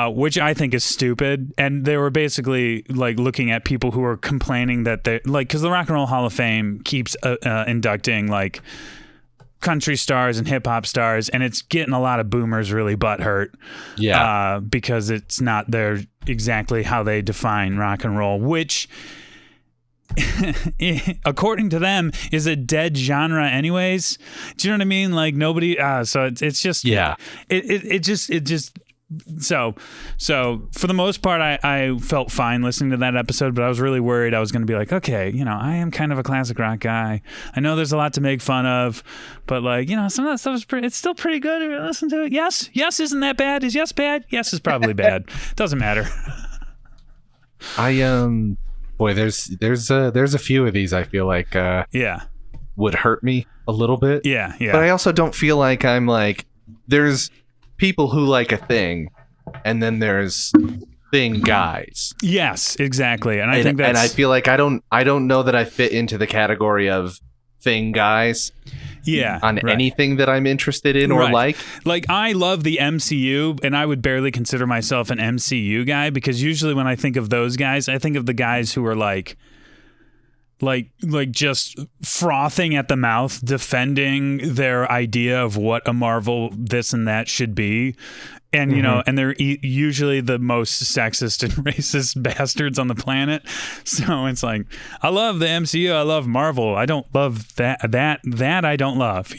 which I think is stupid. And they were basically like looking at people who are complaining that they like, because the Rock and Roll Hall of Fame keeps inducting like country stars and hip hop stars, and it's getting a lot of boomers really butthurt. Yeah, because it's not their exactly how they define rock and roll, which according to them is a dead genre anyways. Do you know what I mean? Like nobody so it's just it just so for the most part I felt fine listening to that episode, but I was really worried I was going to be like, okay, I am kind of a classic rock guy. I know there's a lot to make fun of, but like, some of that stuff is it's still pretty good to listen to it. Yes, isn't that bad? Is yes bad? Yes is probably bad. Doesn't matter. Boy, there's a few of these I feel like would hurt me a little bit. Yeah. But I also don't feel like I'm like, there's people who like a thing, and then there's thing guys. Yes, exactly. And I think that's, and I feel like I don't know that I fit into the category of thing guys. Yeah, on anything that I'm interested in or like. Like I love the MCU, and I would barely consider myself an MCU guy because usually when I think of those guys, I think of the guys who are like just frothing at the mouth, defending their idea of what a Marvel this and that should be. And, and they're usually the most sexist and racist bastards on the planet. So it's like, I love the MCU. I love Marvel. I don't love that I don't love,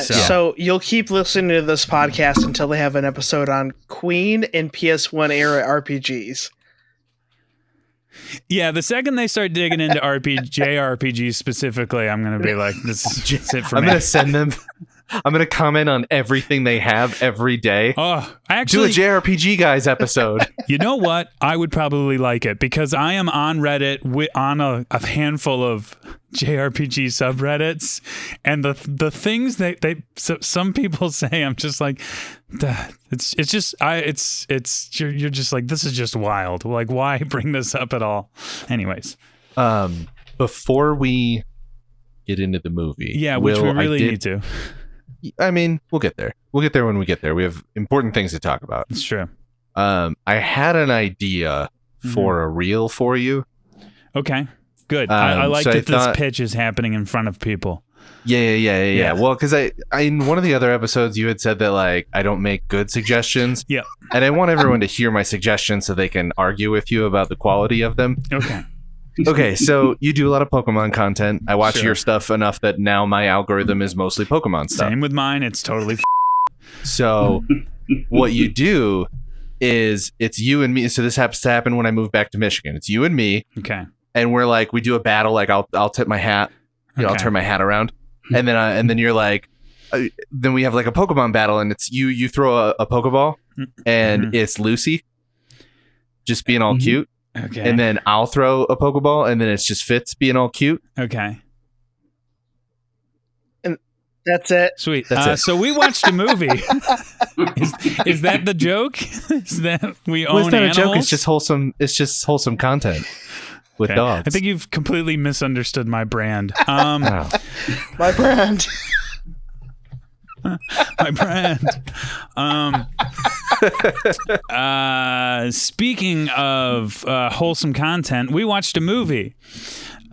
So you'll keep listening to this podcast until they have an episode on Queen and PS1 era RPGs. Yeah, the second they start digging into JRPGs specifically, I'm going to be like, this is it for me. I'm going to send them... I'm going to comment on everything they have every day. Oh, actually, do a JRPG guys episode. You know what? I would probably like it because I am on Reddit on a handful of JRPG subreddits, and the things some people say, I'm just like, you're just like, this is just wild. Like, why bring this up at all? Anyways, before we get into the movie, which we really need to. I mean, we'll get there. We'll get there when we get there. We have important things to talk about. It's true. I had an idea for a reel for you. Okay, good. I like that this pitch is happening in front of people. Yeah. Well, because I in one of the other episodes, you had said that like I don't make good suggestions. Yeah. And I want everyone to hear my suggestions so they can argue with you about the quality of them. Okay, so you do a lot of Pokemon content. I watch your stuff enough that now my algorithm is mostly Pokemon stuff. Same with mine. It's totally So what you do is it's you and me. So this happens to happen when I move back to Michigan. It's you and me. Okay. And we're like, we do a battle. Like I'll tip my hat. I'll turn my hat around. And then you're like, then we have like a Pokemon battle, and it's you throw a Pokeball, and it's Lucy just being all cute. Okay. And then I'll throw a Pokeball, and then it's just Fitz being all cute. Okay. And that's it. Sweet. That's it. So we watched a movie. Is that the joke? Is that we own it's not animals? A joke. It's just wholesome. It's just wholesome content with dogs. I think you've completely misunderstood my brand. My brand. My brand. Speaking of wholesome content, we watched a movie.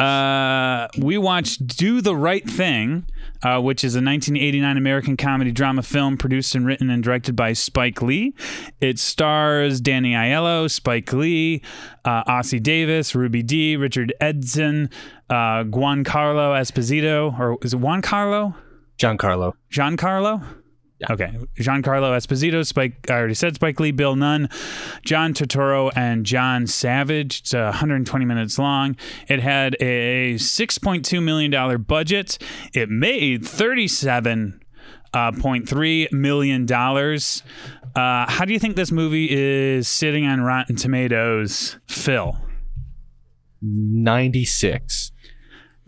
We watched Do the Right Thing, which is a 1989 American comedy drama film produced and written and directed by Spike Lee. It stars Danny Aiello, Spike Lee, Ossie Davis, Ruby Dee, Richard Edson, Giancarlo Esposito, or is it Giancarlo? Giancarlo? Yeah. Okay. Giancarlo Esposito, I already said Spike Lee, Bill Nunn, John Turturro, and John Savage. It's 120 minutes long. It had a $6.2 million budget. It made $37.3 million. How do you think this movie is sitting on Rotten Tomatoes, Phil? 96.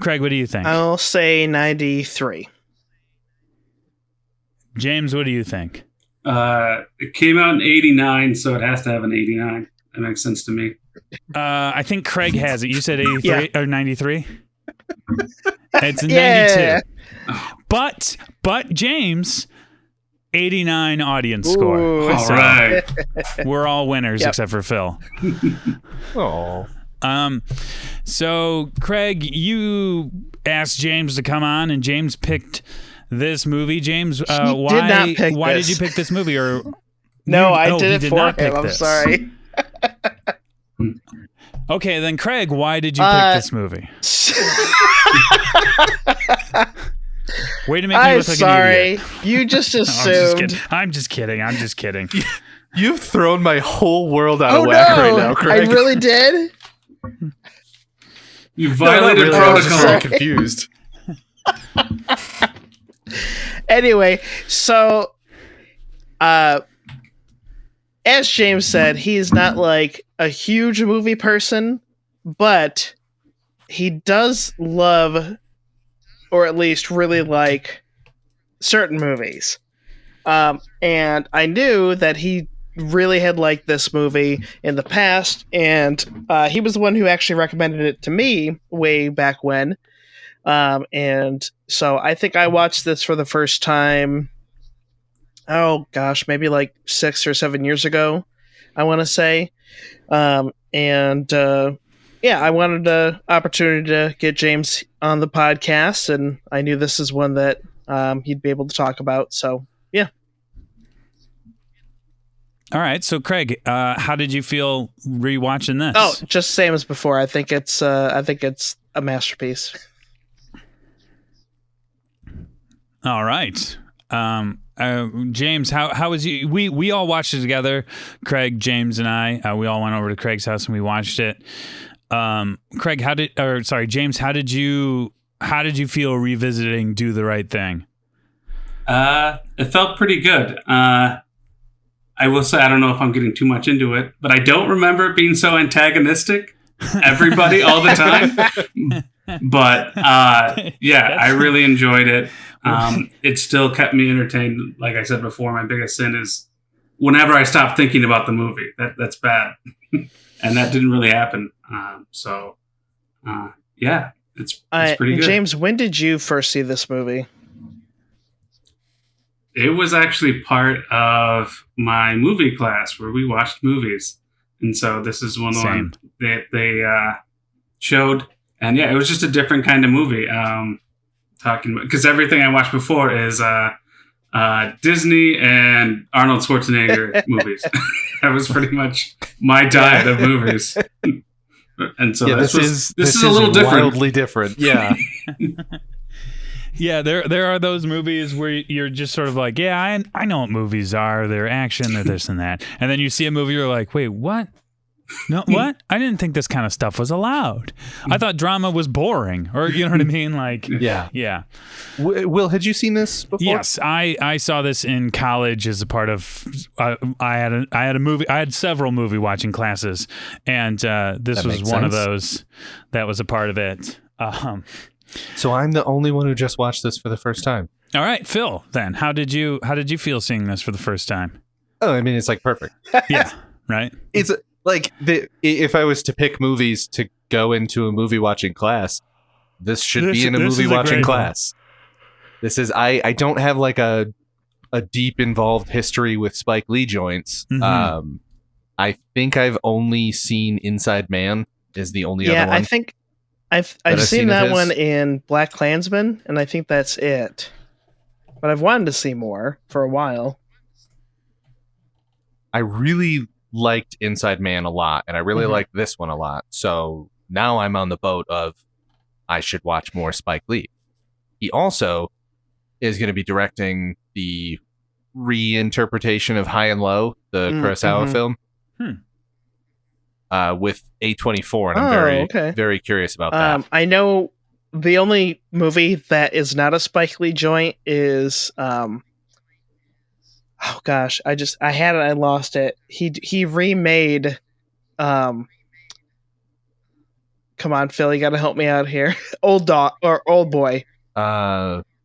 Craig, what do you think? I'll say 93. James, what do you think? It came out in 89, so it has to have an 89. That makes sense to me. I think Craig has it. You said 83 or 93? It's 92. Yeah. But James, 89 audience score. Ooh, All right. We're all winners Yep. except for Phil. Oh. So Craig, you asked James to come on, and James picked this movie. James, He did not pick why this. did you pick this movie? Or No, I he did it for not pick him. I'm this. sorry. Okay, then Craig, why did you pick this movie? Way to make me I'm look like an sorry. idiot. You just No, assumed. I'm just kidding. You've thrown my whole world out Oh of whack no! right now, Craig. I really did. You No, not violated really. I was just very protocol. confused. Anyway, so as James said, he's not like a huge movie person, but he does love, or at least really like, certain movies. And I knew that he really had liked this movie in the past, and he was the one who actually recommended it to me way back when. And so I think I watched this for the first time, oh gosh, maybe like 6 or 7 years ago, I want to say. Yeah, I wanted the opportunity to get James on the podcast, and I knew this is one that he'd be able to talk about. So yeah. All right, so Craig, how did you feel rewatching this? Oh, just same as before. I think it's a masterpiece. All right. James, how was you? We all watched it together. Craig, James, and I. We all went over to Craig's house and we watched it. Craig, James, how did you feel revisiting Do the Right Thing? It felt pretty good. I will say, I don't know if I'm getting too much into it, but I don't remember it being so antagonistic. Everybody all the time. But I really enjoyed it. It still kept me entertained. Like I said before, my biggest sin is whenever I stop thinking about the movie. That's bad. And that didn't really happen. It's pretty good. James, when did you first see this movie? It was actually part of my movie class where we watched movies. And so this is one of the ones that they showed. And yeah, it was just a different kind of movie. Talking about, because everything I watched before is Disney and Arnold Schwarzenegger movies. That was pretty much my diet of movies. And so this is a little different. Wildly different. Yeah. Yeah, there are those movies where you're just sort of like, yeah, I know what movies are. They're action, they're this and that. And then you see a movie, you're like, wait, what? No, what? I didn't think this kind of stuff was allowed. I thought drama was boring, or you know what I mean? Like, yeah. Will, had you seen this before? Yes, I saw this in college as a part of. I had several movie watching classes, and this was one of those that was a part of it. So I'm the only one who just watched this for the first time. All right, Phil. Then how did you feel seeing this for the first time? Oh, I mean, it's like perfect. Yeah, right. It's like if I was to pick movies to go into a movie watching class, this should be in a movie watching class. This is I don't have like a deep involved history with Spike Lee joints. Mm-hmm. I think I've only seen Inside Man is the only other one. I've seen that one in Black Klansman, and I think that's it. But I've wanted to see more for a while. I really liked Inside Man a lot, and I really liked this one a lot. So now I'm on the boat of I should watch more Spike Lee. He also is going to be directing the reinterpretation of High and Low, the Kurosawa film, with A24, and I'm very curious about that. I know the only movie that is not a Spike Lee joint is oh gosh, I had it, I lost it. He remade come on, Phil, you gotta help me out here. Old Boy.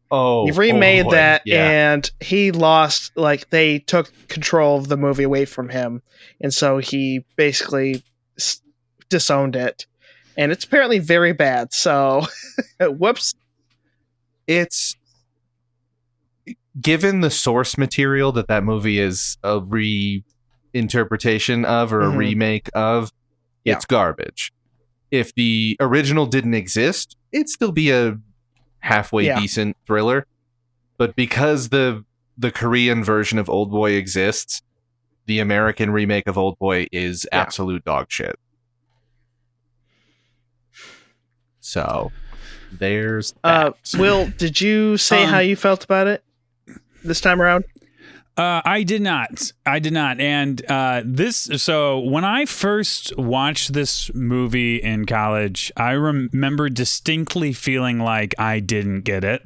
He remade that, and he lost, like, they took control of the movie away from him, and so he basically disowned it, and it's apparently very bad, so whoops. It's given the source material that movie is a reinterpretation of, or a remake of, it's garbage. If the original didn't exist, it'd still be a halfway decent thriller. But because the Korean version of Old Boy exists, the American remake of Old Boy is absolute dog shit. So there's that. Will, did you say how you felt about it this time around? I did not. And so when I first watched this movie in college, I remember distinctly feeling like I didn't get it.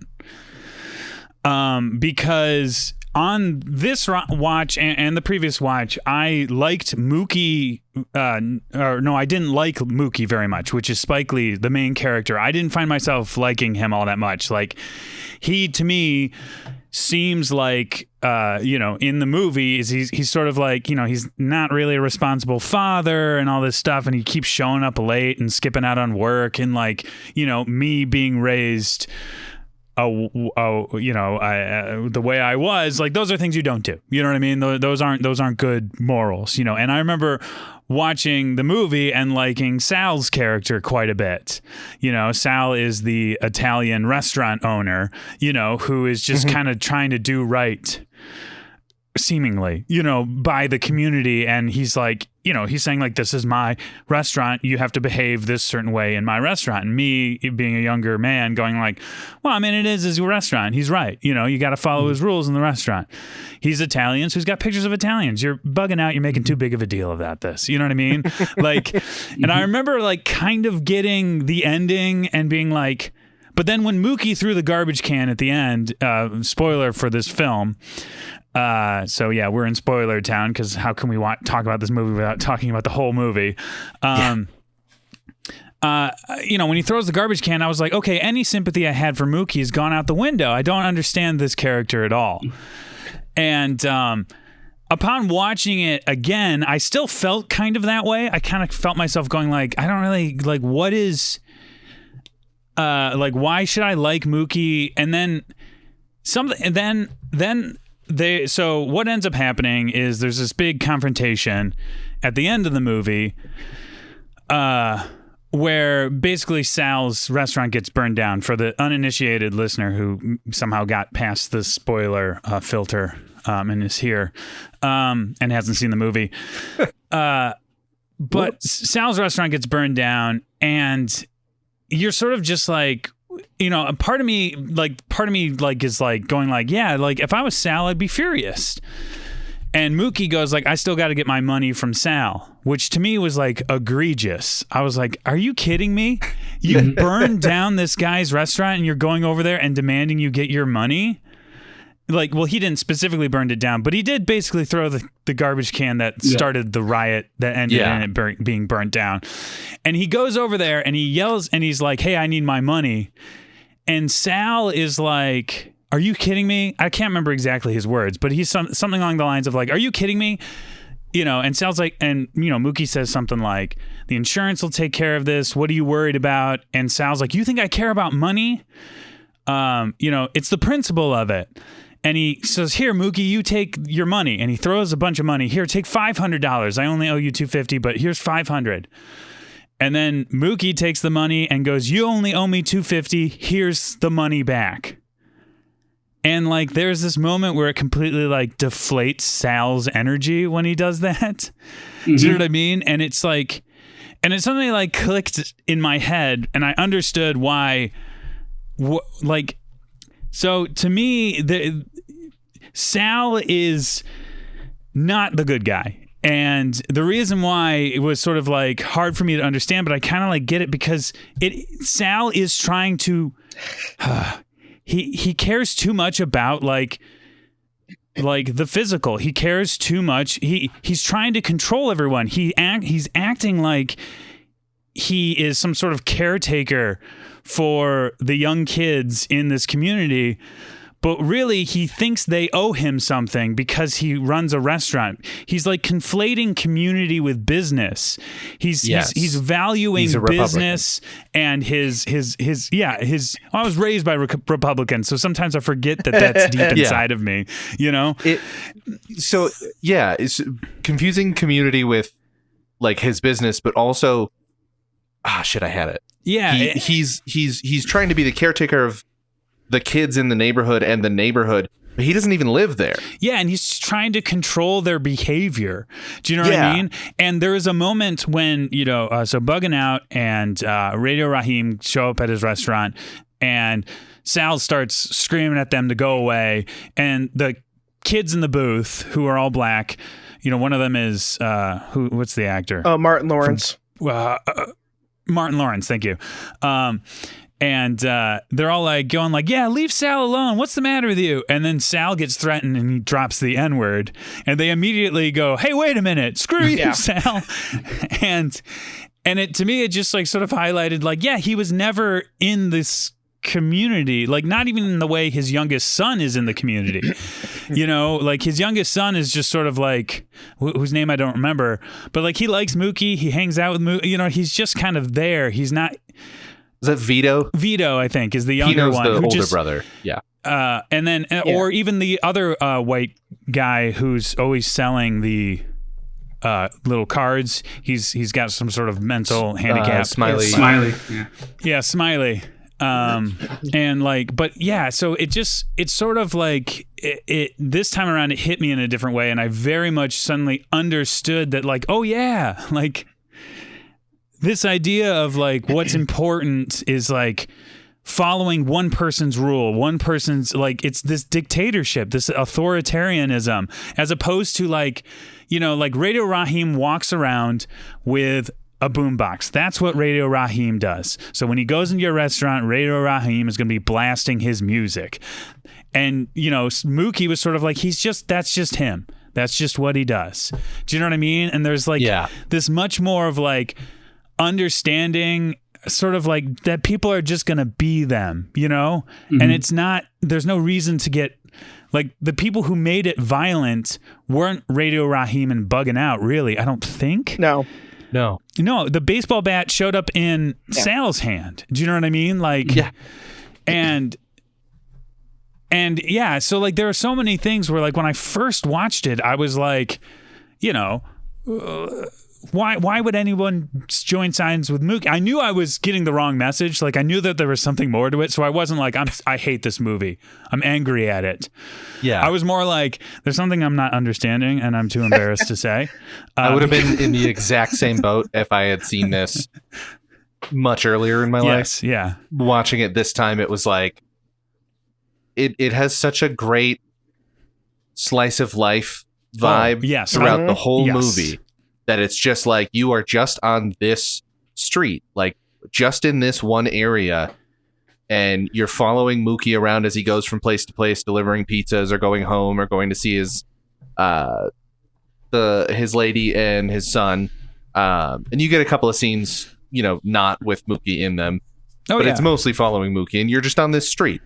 Because on this watch and the previous watch, I liked Mookie, I didn't like Mookie very much, which is Spike Lee, the main character. I didn't find myself liking him all that much. Like, he, to me, seems like, in the movie, he's sort of like, he's not really a responsible father and all this stuff, and he keeps showing up late and skipping out on work, and, like, me being raised the way I was, like, those are things you don't do. You know what I mean? Those aren't good morals, And I remember watching the movie and liking Sal's character quite a bit. Sal is the Italian restaurant owner, who is just kind of trying to do right, seemingly, by the community. And he's like, he's saying, like, this is my restaurant, you have to behave this certain way in my restaurant. And me, being a younger man, going like, well, I mean, it is his restaurant, he's right, you got to follow his rules in the restaurant. He's Italian, so he's got pictures of Italians. You're bugging out, you're making too big of a deal of this, you know what I mean? Like, and I remember, like, kind of getting the ending and being like, but then when Mookie threw the garbage can at the end, spoiler for this film, so yeah, we're in spoiler town, because how can we talk about this movie without talking about the whole movie? When he throws the garbage can, I was like, okay, any sympathy I had for Mookie has gone out the window. I don't understand this character at all. And upon watching it again, I still felt kind of that way. I kind of felt myself going like, I don't really, like, what is, like, why should I like Mookie? And then something, and then so what ends up happening is there's this big confrontation at the end of the movie, where basically Sal's restaurant gets burned down. For the uninitiated listener who somehow got past the spoiler filter and is here and hasn't seen the movie, but Sal's restaurant gets burned down, and you're sort of just like, part of me is like going like, yeah, like, if I was Sal, I'd be furious. And Mookie goes like, I still got to get my money from Sal, which to me was like egregious. I was like, are you kidding me? You burned down this guy's restaurant and you're going over there and demanding you get your money? Like, well, he didn't specifically burn it down, but he did basically throw the garbage can that started the riot that ended in it being burnt down. And he goes over there and he yells and he's like, hey, I need my money. And Sal is like, are you kidding me? I can't remember exactly his words, but he's something along the lines of like, are you kidding me? And Sal's like, and, Mookie says something like, the insurance will take care of this. What are you worried about? And Sal's like, you think I care about money? It's the principle of it. And he says, here, Mookie, you take your money. And he throws a bunch of money. Here, take $500. I only owe you $250, but here's $500. And then Mookie takes the money and goes, "You only owe me $250. Here's the money back." And like, there's this moment where it completely like deflates Sal's energy when he does that. Do you know what I mean? And it's like, and it suddenly like clicked in my head, and I understood why. Like, so to me, Sal is not the good guy. And the reason why it was sort of like hard for me to understand, but I kind of like get it, because Sal is trying to, he cares too much about like the physical. He cares too much. He's trying to control everyone. He's acting like he is some sort of caretaker for the young kids in this community. But really, he thinks they owe him something because he runs a restaurant. He's like conflating community with business. He's valuing business and his. I was raised by Republicans, so sometimes I forget that that's deep inside of me. You know. It's confusing community with like his business, but also, I had it. Yeah, he's trying to be the caretaker of the kids in the neighborhood and the neighborhood, but he doesn't even live there. Yeah, and he's trying to control their behavior. Do you know what I mean? And there is a moment when, so Bugging Out and Radio Raheem show up at his restaurant, and Sal starts screaming at them to go away. And the kids in the booth, who are all black, one of them is, what's the actor? Oh, Martin Lawrence. Martin Lawrence, thank you. And they're all like going like, "Yeah, leave Sal alone. What's the matter with you?" And then Sal gets threatened and he drops the N-word. And they immediately go, "Hey, wait a minute. Screw you, Sal." And it, to me, it just like sort of highlighted like, yeah, he was never in this community, like not even in the way his youngest son is in the community. Like his youngest son is just sort of like, whose name I don't remember, but like he likes Mookie. He hangs out with Mookie. He's just kind of there. He's not... Is that Vito? Vito, I think, is the younger one. The older brother. Yeah. And then, or even the other white guy who's always selling the little cards. He's got some sort of mental handicap. Smiley. Yeah, Smiley. And like, but yeah, so it's sort of like it this time around, it hit me in a different way. And I very much suddenly understood that like, oh yeah, like, this idea of like what's important is like following one person's rule, one person's like, it's this dictatorship, this authoritarianism, as opposed to like, like Radio Raheem walks around with a boombox. That's what Radio Raheem does. So when he goes into your restaurant, Radio Raheem is going to be blasting his music. And, Mookie was sort of like, that's just him. That's just what he does. Do you know what I mean? And there's like this much more of like, understanding sort of like that people are just going to be them, and it's not, there's no reason to get like, the people who made it violent weren't Radio Raheem and Bugging Out, really. I don't think. No, the baseball bat showed up in Sal's hand. Do you know what I mean? Like, and yeah, so like there are so many things where like when I first watched it, I was like, why would anyone join signs with Mookie? I knew I was getting the wrong message. Like I knew that there was something more to it. So I wasn't like, I hate this movie. I'm angry at it. Yeah. I was more like, there's something I'm not understanding and I'm too embarrassed to say. I would have been in the exact same boat if I had seen this much earlier in my life. Yeah. Watching it this time, it was like, it has such a great slice of life vibe throughout the whole movie. That it's just like, you are just on this street, like just in this one area, and you're following Mookie around as he goes from place to place, delivering pizzas or going home or going to see his lady and his son. And you get a couple of scenes, not with Mookie in them, but it's mostly following Mookie, and you're just on this street.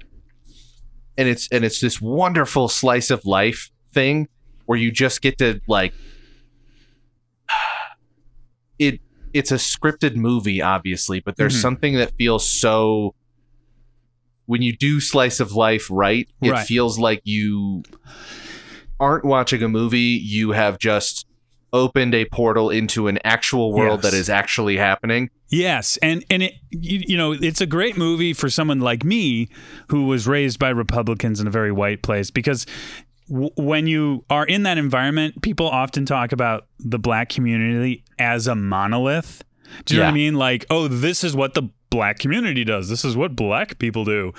And it's this wonderful slice of life thing where you just get to like, it's a scripted movie, obviously, but there's something that feels so, when you do slice of life right, it feels like you aren't watching a movie. You have just opened a portal into an actual world that is actually happening. Yes, and it it's a great movie for someone like me who was raised by Republicans in a very white place, because when you are in that environment, people often talk about the black community as a monolith. Do you know what I mean? Like, oh, this is what the black community does. This is what black people do.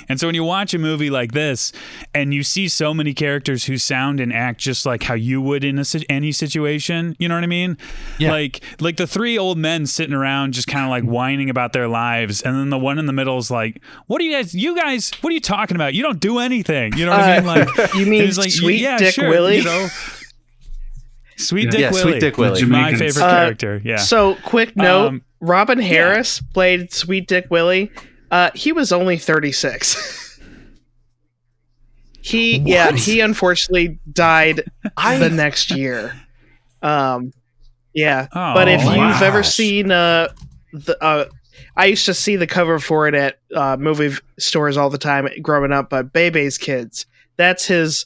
And so when you watch a movie like this and you see so many characters who sound and act just like how you would in any situation, you know what I mean? Yeah. Like the three old men sitting around just kind of like whining about their lives, and then the one in the middle is like, what are you guys, what are you talking about? You don't do anything. You know what I mean? Like, you mean like, Sweet Dick Willie? You know? Sweet Dick Willie. Sweet Dick Willie. My favorite character. Yeah. So, quick note, Robin Harris played Sweet Dick Willie. He was only 36. He unfortunately died the next year. But if you've ever seen I used to see the cover for it at movie stores all the time growing up, but Bebe's Kids. That's his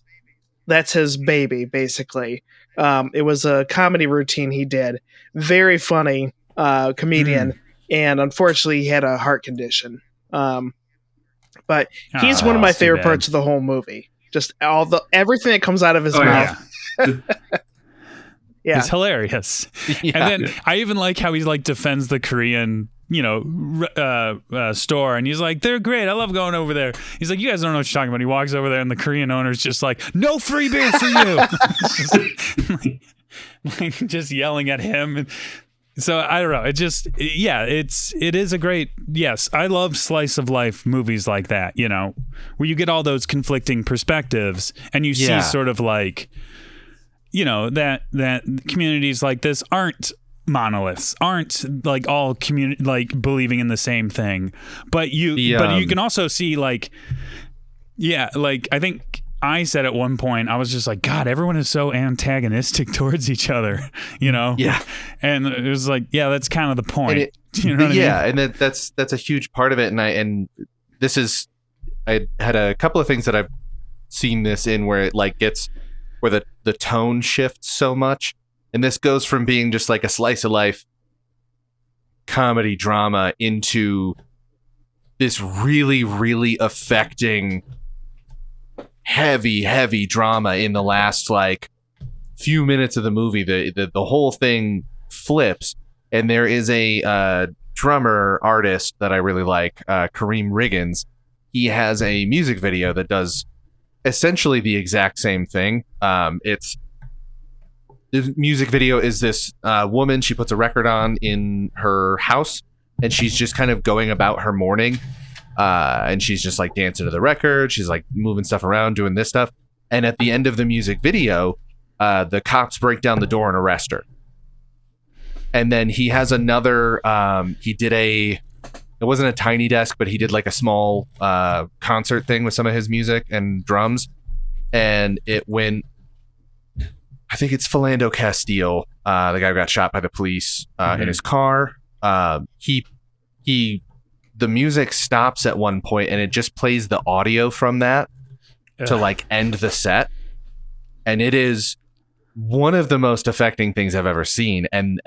baby, basically. It was a comedy routine he did. Very funny comedian, and unfortunately he had a heart condition. But he's one of my favorite parts of the whole movie. Just everything that comes out of his mouth. It's hilarious. And then I even like how he like defends the Korean store, and he's like, they're great, I love going over there. He's like, you guys don't know what you're talking about. He walks over there and the Korean owner's just like, no free beer for you. like just yelling at him. And so I don't know, it is a great, I love slice of life movies like that, where you get all those conflicting perspectives and you see sort of like, that communities like this aren't monoliths, aren't like all community like believing in the same thing, but you can also see like I think I said at one point, I was just like, God, everyone is so antagonistic towards each other, and it was like, that's kind of the point. You know what I mean? And that's a huge part of it. And I had a couple of things that I've seen this in where it like gets where the tone shifts so much. And this goes from being just like a slice of life comedy drama into this really, really affecting heavy drama in the last like few minutes of the movie. The whole thing flips, and there is a drummer artist that I really like, Kareem Riggins. He has a music video that does essentially the exact same thing. The music video is this woman. She puts a record on in her house, and she's just kind of going about her morning. And she's just like dancing to the record. She's like moving stuff around, doing this stuff. And at the end of the music video, the cops break down the door and arrest her. And then he has another, it wasn't a tiny desk, but he did like a small concert thing with some of his music and drums. And it went, I think it's Philando Castile, the guy who got shot by the police in his car. The music stops at one point, and it just plays the audio from that to like end the set. And it is one of the most affecting things I've ever seen. And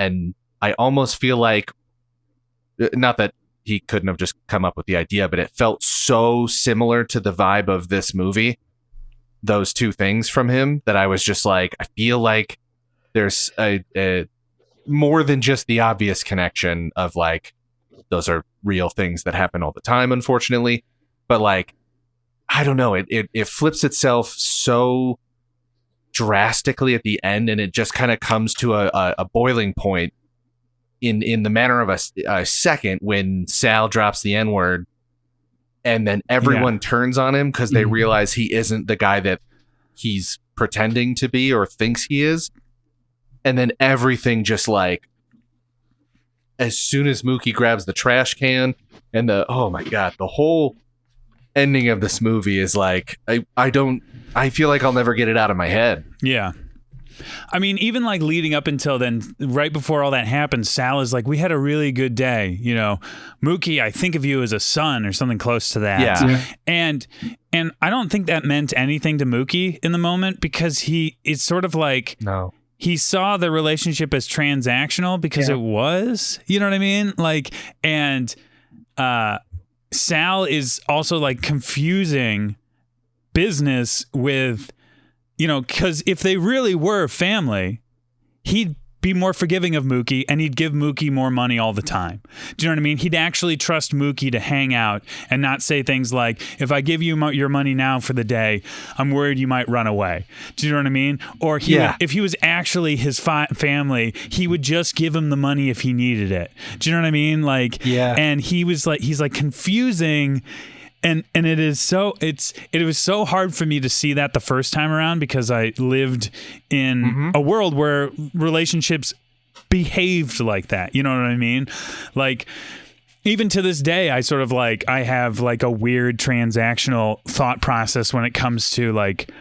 I almost feel like, not that he couldn't have just come up with the idea, but it felt so similar to the vibe of this movie, those two things from him, that I was just like, I feel like there's a more than just the obvious connection of like, those are real things that happen all the time, unfortunately. But like, I don't know, it flips itself so drastically at the end, and it just kind of comes to a boiling point in the manner of a second when Sal drops the N-word, and then everyone turns on him because they realize he isn't the guy that he's pretending to be or thinks he is. And then everything just like, as soon as Mookie grabs the trash can and oh my God, the whole ending of this movie is like, I feel like I'll never get it out of my head. Yeah. I mean, even like leading up until then, right before all that happened, Sal is like, we had a really good day. Mookie, I think of you as a son or something close to that. Yeah. And I don't think that meant anything to Mookie in the moment, because it's sort of like, no. he saw the relationship as transactional because it was, you know what I mean? Like, and Sal is also like confusing business with, you know, because if they really were family, he'd be more forgiving of Mookie and he'd give Mookie more money all the time. Do you know what I mean? He'd actually trust Mookie to hang out and not say things like, if I give you your money now for the day, I'm worried you might run away. Do you know what I mean? Or if he was actually his family, he would just give him the money if he needed it. Do you know what I mean? Like, and he's like confusing. And it was so hard for me to see that the first time around because I lived in a world where relationships behaved like that. You know what I mean? Like, even to this day, I sort of like, I have like a weird transactional thought process when it comes to like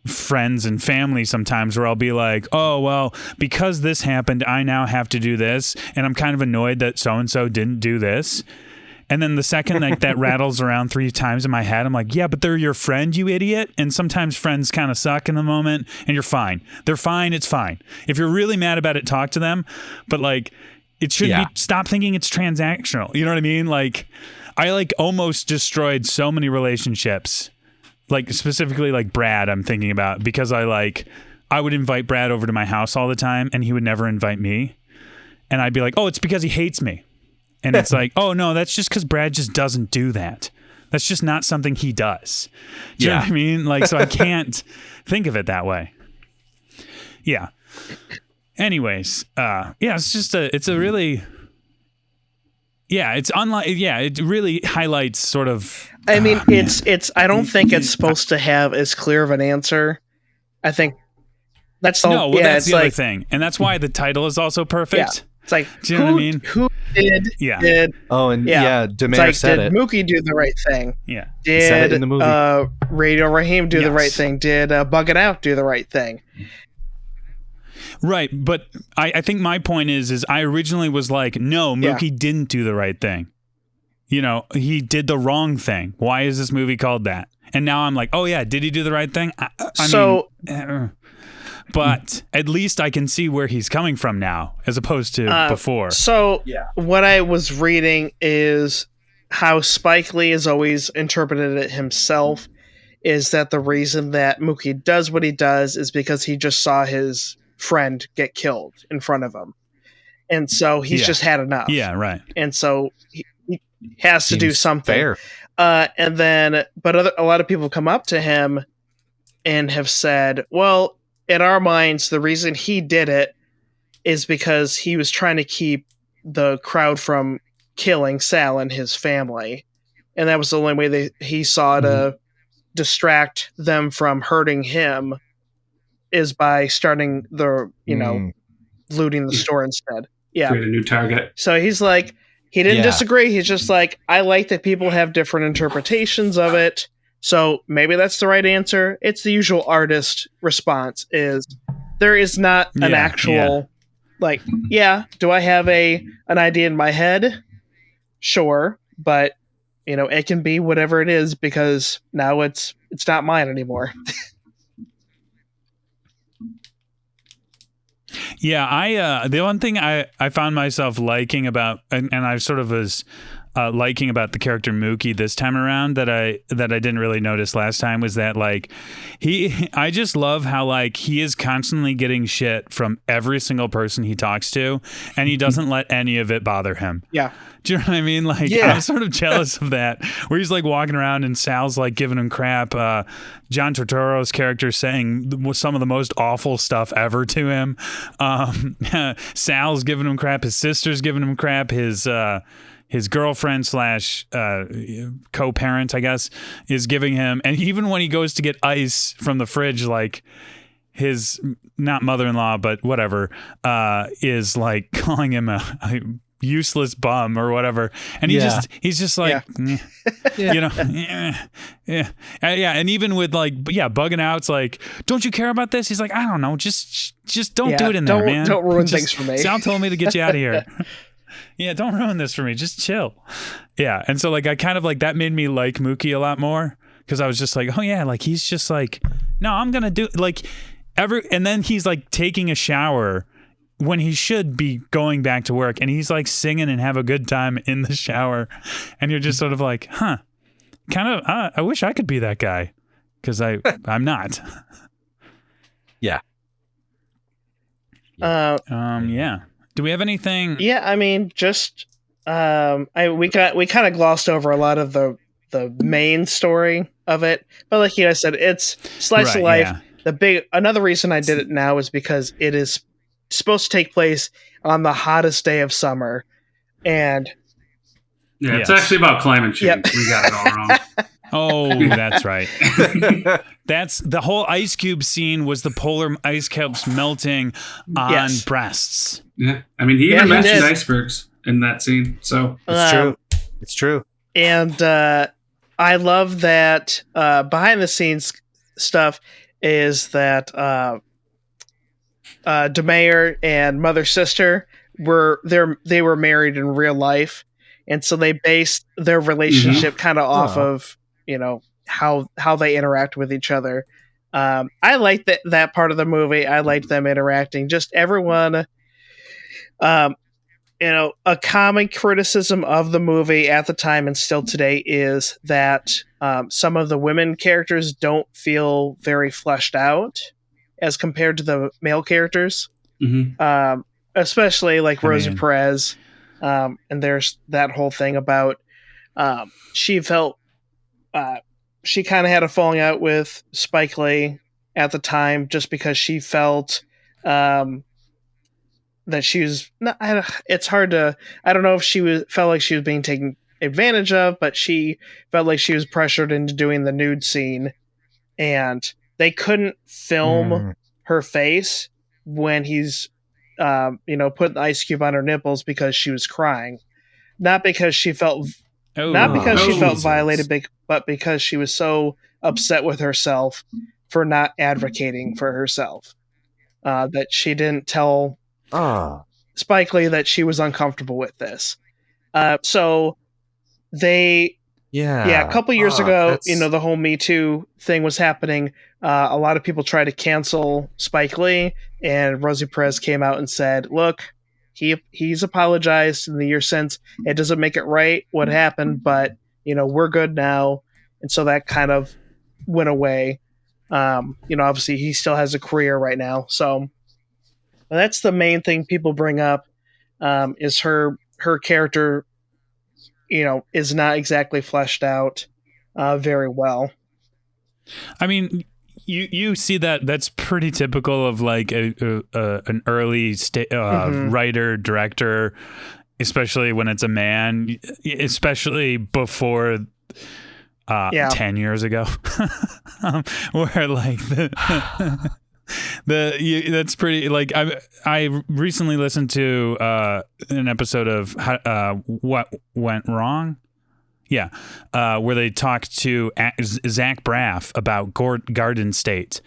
friends and family sometimes, where I'll be like, oh, well, because this happened, I now have to do this. And I'm kind of annoyed that so-and-so didn't do this. And then the second like that rattles around 3 times in my head, I'm like, yeah, but they're your friend, you idiot. And sometimes friends kind of suck in the moment and you're fine. They're fine. It's fine. If you're really mad about it, talk to them. But like, it should be, stop thinking it's transactional. You know what I mean? Like, I like almost destroyed so many relationships, like specifically like Brad I'm thinking about, because I would invite Brad over to my house all the time and he would never invite me. And I'd be like, oh, it's because he hates me. And it's like, oh, no, that's just because Brad just doesn't do that. That's just not something he does. Do you know what I mean? Like, so I can't think of it that way. Yeah. Anyways, it's just it's unlike, it really highlights sort of. I mean, I don't think it's supposed to have as clear of an answer. I think that's the that's the other thing. And that's why the title is also perfect. Yeah. It's like, do you know what I mean? Who did? Demare said did it. Mookie do the right thing? Yeah. Did said it in the movie. Radio Raheem do the right thing? Did Bug It Out do the right thing? Right, but I think my point is I originally was like, no, Mookie didn't do the right thing. You know, he did the wrong thing. Why is this movie called that? And now I'm like, oh yeah, did he do the right thing? But at least I can see where he's coming from now, as opposed to before. So what I was reading is how Spike Lee has always interpreted it himself, is that the reason that Mookie does what he does is because he just saw his friend get killed in front of him. And so he's just had enough. Yeah, right. And so he has to do something. Fair. But a lot of people come up to him and have said, well, in our minds, the reason he did it is because he was trying to keep the crowd from killing Sal and his family. And that was the only way he saw to distract them from hurting him, is by starting looting the store instead. Yeah. Create a new target. So he's like, he didn't disagree. He's just like, I like that people have different interpretations of it. So maybe that's the right answer. It's the usual artist response, is there is not an actual do I have an idea in my head? Sure. But it can be whatever it is, because now it's not mine anymore. Yeah, the one thing I found myself liking about, and I sort of was liking about the character Mookie this time around that I didn't really notice last time, was that like I just love how like he is constantly getting shit from every single person he talks to, and he doesn't let any of it bother him. Yeah. Do you know what I mean? Like, I'm sort of jealous of that, where he's like walking around and Sal's like giving him crap. John Turturro's character saying some of the most awful stuff ever to him. Sal's giving him crap. His sister's giving him crap. His girlfriend / co-parent, I guess, is giving him. And even when he goes to get ice from the fridge, like his, not mother-in-law, but whatever, is like calling him a useless bum or whatever, and he's just like and even with like bugging out, it's like, don't you care about this? He's like, I don't know, just don't do it in there, man. Don't ruin things for me. Sal told me to get you out of here. Don't ruin this for me, just chill. And so like I kind of like, that made me like Mookie a lot more, because I was just like, oh yeah, like he's just like, no, I'm gonna do, like, and then he's like taking a shower when he should be going back to work, and he's like singing and have a good time in the shower, and you're just sort of like, huh, kind of. I wish I could be that guy, because I'm not. Yeah. Yeah. Do we have anything? Yeah, I mean, just we kind of glossed over a lot of the main story of it, but like you guys said, it's slice of life. Yeah. Another reason I did it now is because it is supposed to take place on the hottest day of summer, and yeah, it's actually about climate change. Yep. We got it all wrong. Oh, that's right. That's the whole Ice Cube scene was the polar ice caps melting on breasts. Yeah, I mean, he even mentioned icebergs in that scene, so it's true. It's true. And I love that behind the scenes stuff is that DeMayer and Mother Sister they were married in real life, and so they based their relationship kind of off of how they interact with each other. I liked that part of the movie. I liked them interacting. Just everyone. A common criticism of the movie at the time and still today is that some of the women characters don't feel very fleshed out as compared to the male characters, especially like Rosie Perez. And there's that whole thing about she felt she kind of had a falling out with Spike Lee at the time just because she felt that she was not, it's hard to, I don't know if felt like she was being taken advantage of, but she felt like she was pressured into doing the nude scene, and they couldn't film her face when he's putting the ice cube on her nipples because she was crying, not because she felt violated, but because she was so upset with herself for not advocating for herself, that she didn't tell Spike Lee that she was uncomfortable with this. So they, a couple years ago, the whole Me Too thing was happening. A lot of people tried to cancel Spike Lee, and Rosie Perez came out and said, look, he's apologized in the year since. It doesn't make it right what happened, but we're good now. And so that kind of went away. Obviously he still has a career right now. So that's the main thing people bring up, is her character, is not exactly fleshed out very well. I mean, you see that's pretty typical of like an early writer director, especially when it's a man, especially before 10 years ago, where like that's pretty, like I recently listened to an episode of What Went Wrong, where they talked to Zach Braff about Garden State,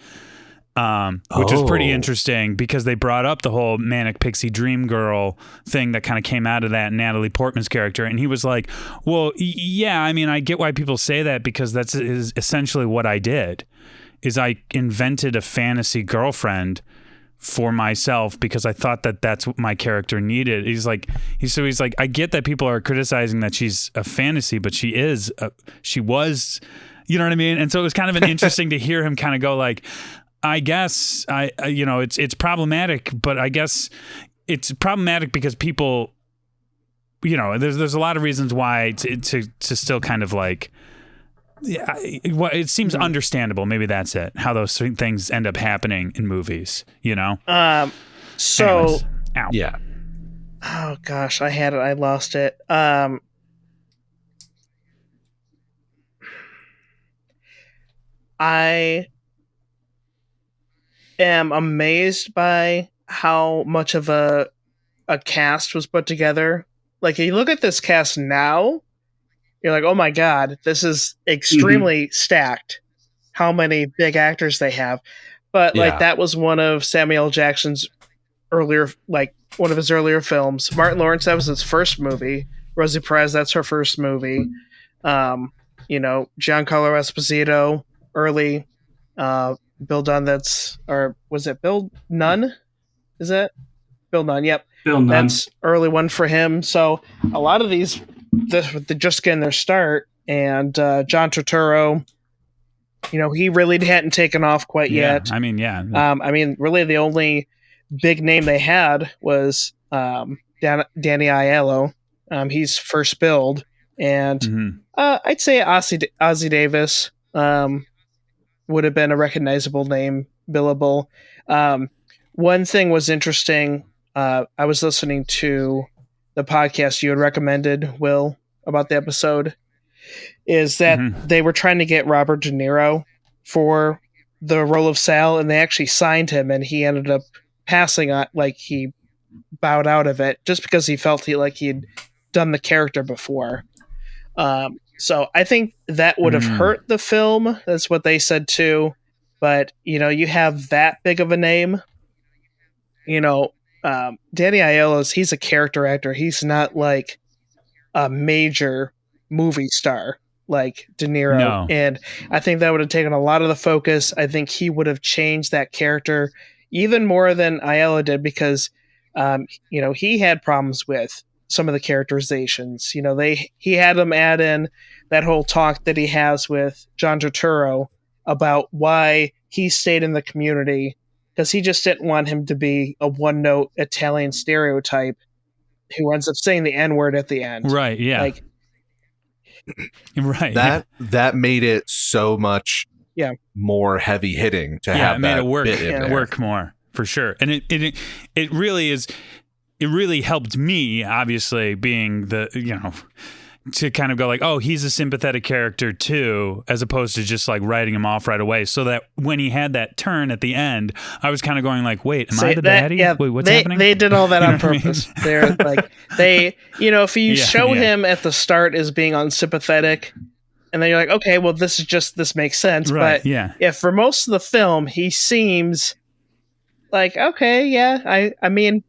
which was pretty interesting because they brought up the whole manic pixie dream girl thing that kind of came out of that Natalie Portman's character, and he was like, well, yeah, I mean, I get why people say that because that's is essentially what I did. Is I invented a fantasy girlfriend for myself because I thought that that's what my character needed. He's like, I get that people are criticizing that she's a fantasy, but she was, you know what I mean? And so it was kind of an interesting to hear him kind of go like, I guess it's problematic, but I guess it's problematic because people, there's a lot of reasons why to still kind of like, it seems understandable. Maybe that's it. How those things end up happening in movies, So, anyways. Ow. Yeah. Oh gosh, I had it. I lost it. I am amazed by how much of a cast was put together. Like, you look at this cast now, you're like, oh my God, this is extremely stacked. How many big actors they have. But like, that was one of Samuel Jackson's earlier films. Martin Lawrence, that was his first movie. Rosie Perez, that's her first movie. Giancarlo Esposito, early. Bill Dunn. Or was it Bill Nunn? Is it Bill Nunn? Yep, Bill Nunn. that's early one for him. So a lot of these, they're just getting their start. And John Turturro, he really hadn't taken off quite yet. I mean, yeah. Really the only big name they had was Danny Aiello. He's first billed, and I'd say Ozzie Davis would have been a recognizable name, billable. One thing was interesting. I was listening to the podcast you had recommended, Will, about the episode, is that they were trying to get Robert De Niro for the role of Sal, and they actually signed him, and he ended up passing on, he bowed out of it just because he felt he'd done the character before. So I think that would have hurt the film. That's what they said too. But you have that big of a name. Danny Aiello's, he's a character actor. He's not like a major movie star like De Niro. No. And I think that would have taken a lot of the focus. I think he would have changed that character even more than Aiello did because, he had problems with some of the characterizations. He had them add in that whole talk that he has with John Turturro about why he stayed in the community, because he just didn't want him to be a one-note Italian stereotype who ends up saying the N-word at the end. Right, yeah. Right. That made it so much more heavy hitting to have it made that it work, bit in there. work more for sure. And it really is. It really helped me, obviously, being to kind of go like, oh, he's a sympathetic character too, as opposed to just like writing him off right away. So that when he had that turn at the end, I was kind of going like, wait, am I the baddie? Yeah, wait, what's happening? They did all that on purpose. I mean? They're like, if you show him at the start as being unsympathetic, and then you're like, okay, well, this makes sense. Right, but if for most of the film, he seems like, okay, yeah, I mean,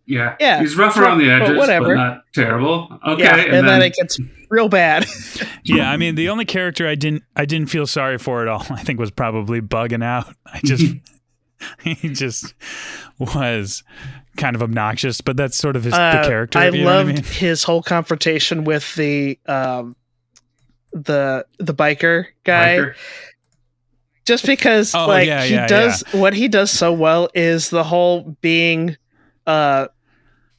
yeah, he's rough around the edges, but not terrible. Okay, and then it gets real bad. Yeah, I mean, the only character I didn't feel sorry for at all, I think, was probably Bugging Out. He just was kind of obnoxious, but that's sort of the character. I loved his whole confrontation with the biker guy. Just because what he does so well is the whole being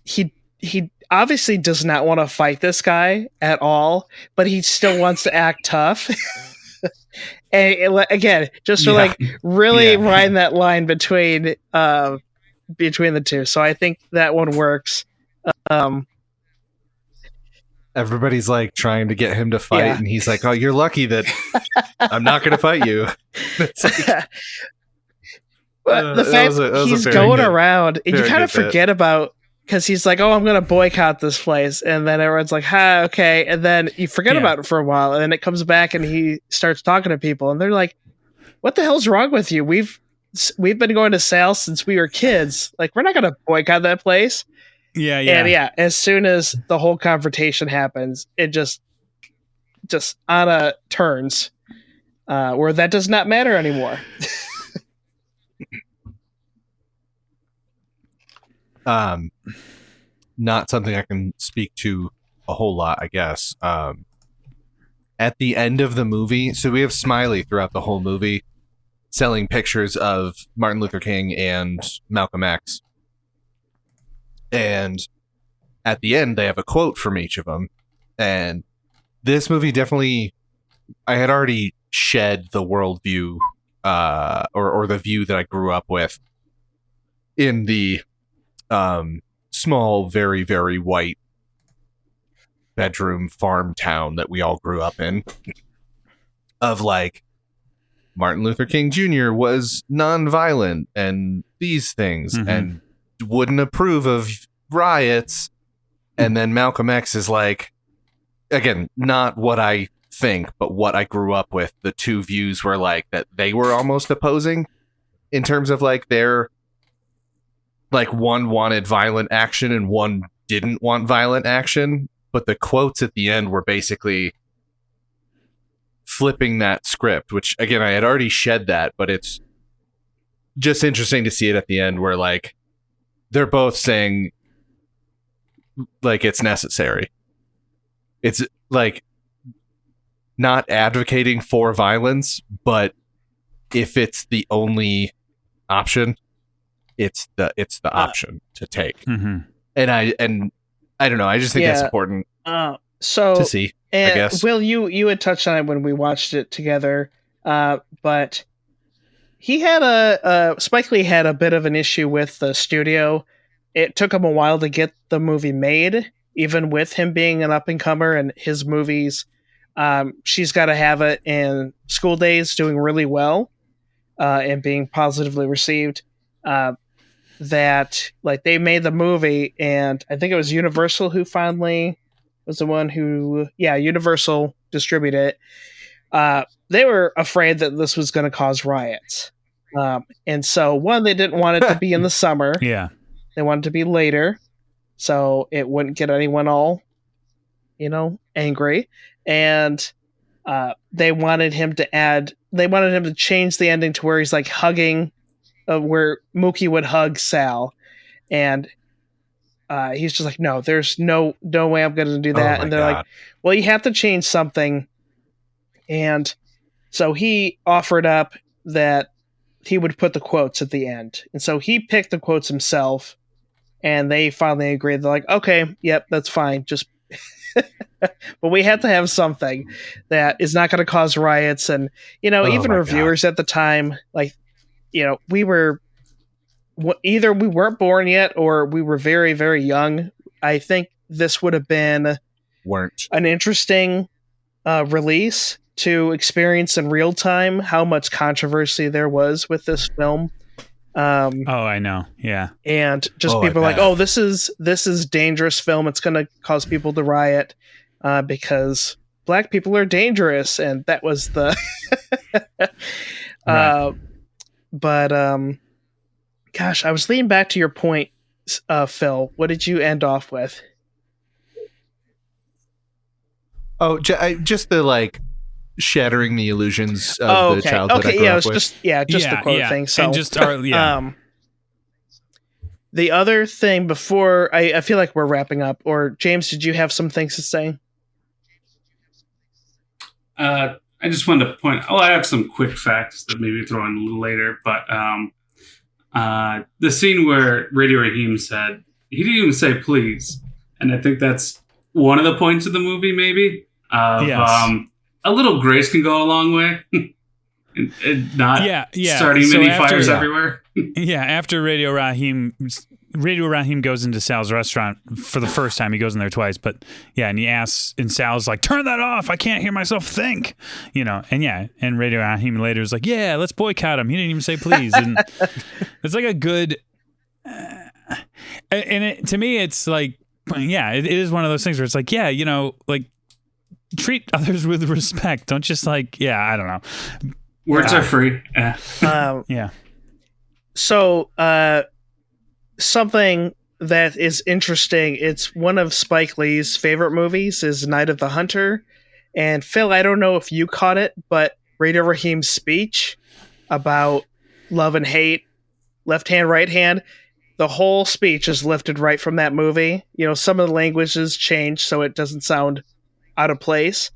he obviously does not want to fight this guy at all, but he still wants to act tough. And again, just to really ride that line between the two. So I think that one works. Everybody's like trying to get him to fight, and he's like, "Oh, you're lucky that I'm not going to fight you." It's like, but the fact he's going around, and you kind of forget about, because he's like, "Oh, I'm going to boycott this place," and then everyone's like, "Ha, okay," and then you forget about it for a while, and then it comes back, and he starts talking to people, and they're like, "What the hell's wrong with you? We've been going to Sal since we were kids. Like, we're not going to boycott that place." Yeah. And as soon as the whole confrontation happens, it just Anna turns, where that does not matter anymore. Not something I can speak to a whole lot, I guess. At the end of the movie, so we have Smiley throughout the whole movie selling pictures of Martin Luther King and Malcolm X. And at the end, they have a quote from each of them. And this movie definitely, I had already shed the worldview, or the view that I grew up with in the small, very, very white bedroom farm town that we all grew up in. Of like, Martin Luther King Jr. was nonviolent and these things, and wouldn't approve of riots. And then Malcolm X is like, again, not what I think, but what I grew up with. The two views were like that they were almost opposing in terms of like their, like, one wanted violent action and one didn't want violent action. But the quotes at the end were basically flipping that script, which again, I had already shed that, but it's just interesting to see it at the end where like they're both saying like it's necessary. It's like not advocating for violence, but if it's the only option, it's the option to take. Mm-hmm. And I don't know. I just think that's important so to see. I guess. Will, you had touched on it when we watched it together, but he had Spike Lee had a bit of an issue with the studio. It took him a while to get the movie made, even with him being an up and comer and his movies. She's Gotta Have It and School Days doing really well and being positively received. That like they made the movie, and I think it was Universal who finally was the one who, Universal distributed it. They were afraid that this was going to cause riots. And so, one, they didn't want it to be in the summer. Yeah. They wanted it to be later, so it wouldn't get anyone all, angry. And they wanted him to change the ending to where he's like hugging, where Mookie would hug Sal. And he's just like, no, there's no way I'm going to do that. And they're like, well, you have to change something. And so he offered up that he would put the quotes at the end. And so he picked the quotes himself, and they finally agreed. They're like, okay, yep, that's fine. Just, but we have to have something that is not going to cause riots. And, even reviewers at the time, like, we were, either we weren't born yet or we were very, very young. I think this would have been an interesting release to experience in real time how much controversy there was with this film. I know. Yeah. And just people like, oh, this is dangerous film. It's going to cause people to riot because black people are dangerous. And that was the, right. But gosh, I was leaning back to your point, Phil. What did you end off with? Oh, just the like shattering the illusions of the childhood. Okay, yeah, it was just the quote thing. So, and just the other thing before I feel like we're wrapping up. Or James, did you have some things to say? I just wanted to point. I have some quick facts that maybe throw in a little later, but the scene where Radio Raheem said he didn't even say please, and I think that's one of the points of the movie, maybe. A little grace can go a long way, and not starting mini fires everywhere. After Radio Raheem goes into Sal's restaurant for the first time. He goes in there twice, but and he asks, and Sal's like, "Turn that off! I can't hear myself think." And Radio Raheem later is like, "Yeah, let's boycott him. He didn't even say please." And it's like a good, to me, it's like, it is one of those things where it's like, like treat others with respect. Don't just like, I don't know. Words are free. So, something that is interesting, it's one of Spike Lee's favorite movies is Night of the Hunter. And Phil, I don't know if you caught it, but Radio Raheem's speech about love and hate, left hand, right hand, the whole speech is lifted right from that movie. Some of the languages changed so it doesn't sound out of place.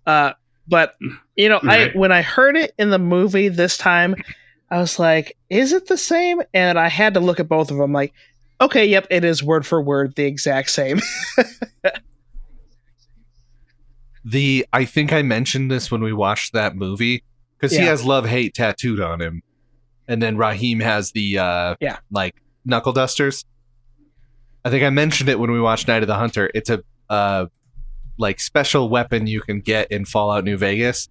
But right. When I heard it in the movie this time, I was like, is it the same? And I had to look at both of them like, okay, yep, it is word for word the exact same. I think I mentioned this when we watched that movie, because he has love-hate tattooed on him. And then Raheem has the like knuckle dusters. I think I mentioned it when we watched Night of the Hunter. It's a like special weapon you can get in Fallout New Vegas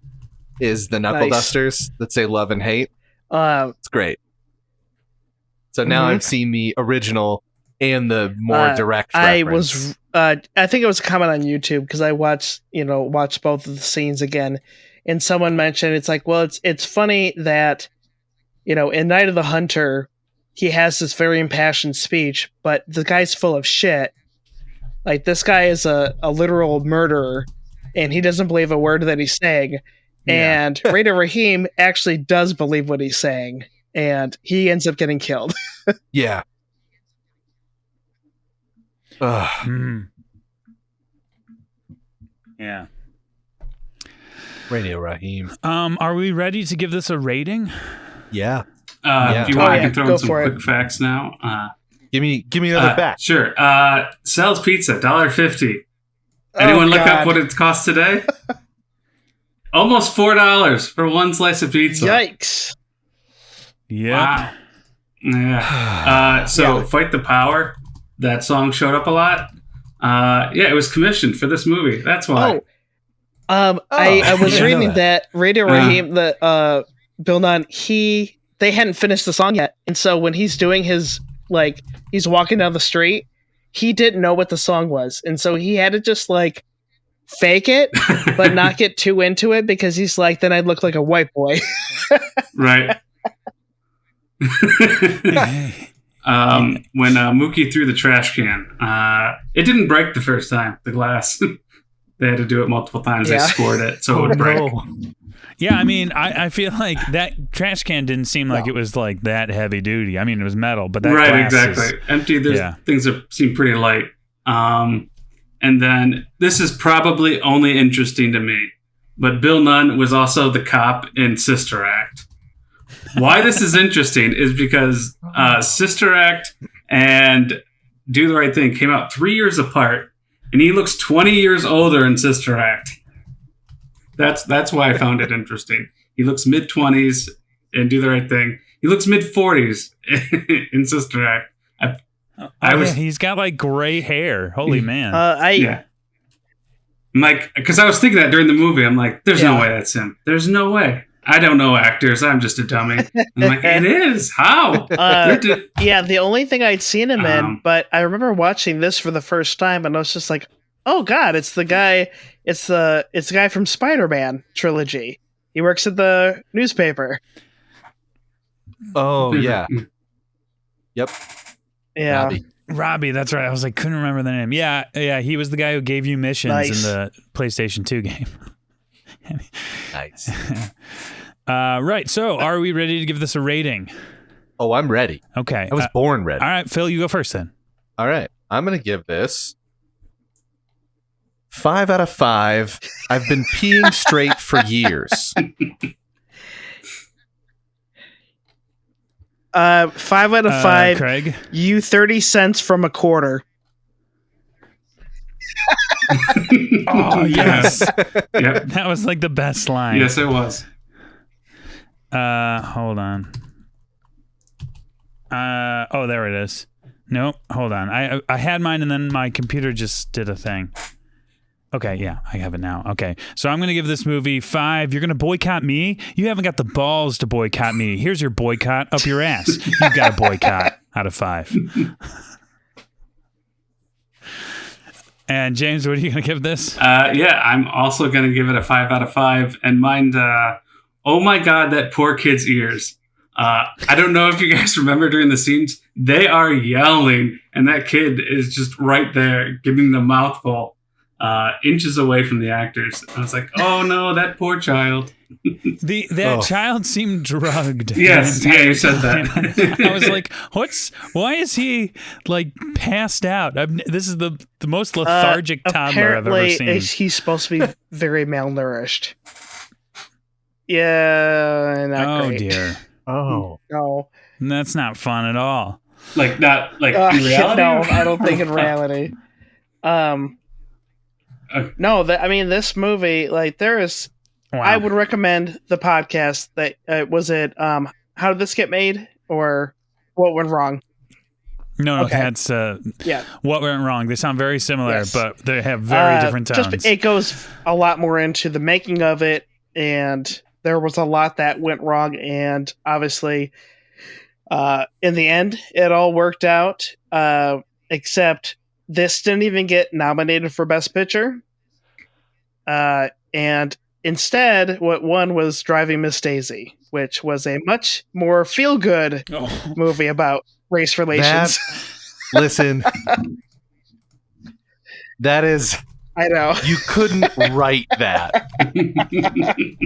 is the knuckle dusters that say love and hate. It's great. So now I've seen the original and the more direct reference. I think it was a comment on YouTube because I watched both of the scenes again, and someone mentioned it's like, well, it's funny that in Night of the Hunter he has this very impassioned speech, but the guy's full of shit. Like, this guy is a literal murderer, and he doesn't believe a word that he's saying. Yeah. And Radio Raheem actually does believe what he's saying. and he ends up getting killed. Yeah. Ugh. Mm. Yeah. Radio Raheem. Are we ready to give this a rating? Yeah. If you want, I yeah, can throw go in some for quick facts now. Give me another fact. Sure. Sal's Pizza, $1.50. Anyone look up what it costs today? Almost $4 for one slice of pizza. Yikes. Yeah. Wow. Yeah. Fight the Power. That song showed up a lot. It was commissioned for this movie. That's why. I was didn't reading know that Radio Raheem, the Bill Nunn, they hadn't finished the song yet, and so when he's doing his he's walking down the street, he didn't know what the song was, and so he had to just fake it, but not get too into it because he's like, then I'd look like a white boy. Right. When Mookie threw the trash can, it didn't break the first time, the glass. They had to do it multiple times. Yeah. They scored it so it would break. Yeah, I mean, I feel like that trash can didn't seem like it was that heavy duty. I mean, it was metal, but that Right, glass exactly. Empty, there's things that seem pretty light. And then this is probably only interesting to me, but Bill Nunn was also the cop in Sister Act. Why this is interesting is because Sister Act and Do the Right Thing came out 3 years apart, and he looks 20 years older in Sister Act. That's why I found it interesting. He looks mid-20s in Do the Right Thing. He looks mid-40s in Sister Act. he's got gray hair. Holy man. Because I was thinking that during the movie. I'm like, there's no way that's him. There's no way. I don't know actors. I'm just a dummy. I'm like, it is. How? The only thing I'd seen him in, but I remember watching this for the first time, and I was just like, oh god, it's the guy. It's the guy from Spider-Man trilogy. He works at the newspaper. Oh yeah. Yep. Yeah. Robbie, that's right. I was couldn't remember the name. Yeah. He was the guy who gave you missions in the PlayStation 2 game. Nice. Right. So, are we ready to give this a rating? Oh, I'm ready. Okay. I was born ready. All right, Phil, you go first then. All right. I'm going to give this 5 out of 5. I've been peeing straight for years. 5 out of 5. Craig? You 30 cents from a quarter. Oh, yes. Yep. That was the best line. Yes, it was. Hold on. There it is. Nope. Hold on. I had mine and then my computer just did a thing. Okay, yeah, I have it now. Okay, so I'm going to give this movie 5. You're going to boycott me? You haven't got the balls to boycott me. Here's your boycott up your ass. You've got a boycott out of 5. And James, what are you going to give this? I'm also going to give it a 5 out of 5. And mind, oh my God, that poor kid's ears. I don't know if you guys remember during the scenes, they are yelling, and that kid is just right there giving the mouthful, inches away from the actors. I was like, oh no, that poor child. That child seemed drugged. Yes, yeah, you said that. I was like, why is he passed out? This is the most lethargic toddler I've ever seen. He's supposed to be very malnourished. Yeah, not great. Dear. Oh. No. That's not fun at all. Not in reality? No, I don't think in reality. This movie, there is. Wow. I would recommend the podcast that was it. How did this get made, or what went wrong? No, okay. That's what went wrong. They sound very similar, yes. But they have very different tones. It goes a lot more into the making of it, and there was a lot that went wrong, and obviously, in the end, it all worked out. Except this didn't even get nominated for Best Picture, and instead, what won was Driving Miss Daisy, which was a much more feel-good movie about race relations. Listen, that is... I know. You couldn't write that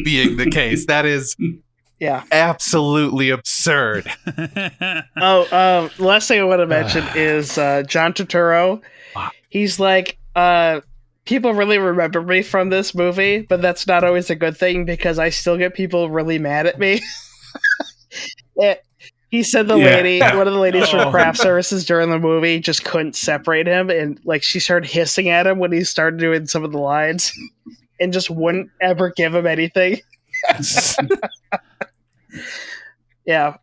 being the case. That is Yeah. Absolutely absurd. Oh, the last thing I want to mention is John Turturro. Wow. He's like, people really remember me from this movie, but that's not always a good thing because I still get people really mad at me. He said one of the ladies from craft services during the movie just couldn't separate him, and like she started hissing at him when he started doing some of the lines, and just wouldn't ever give him anything. Yeah,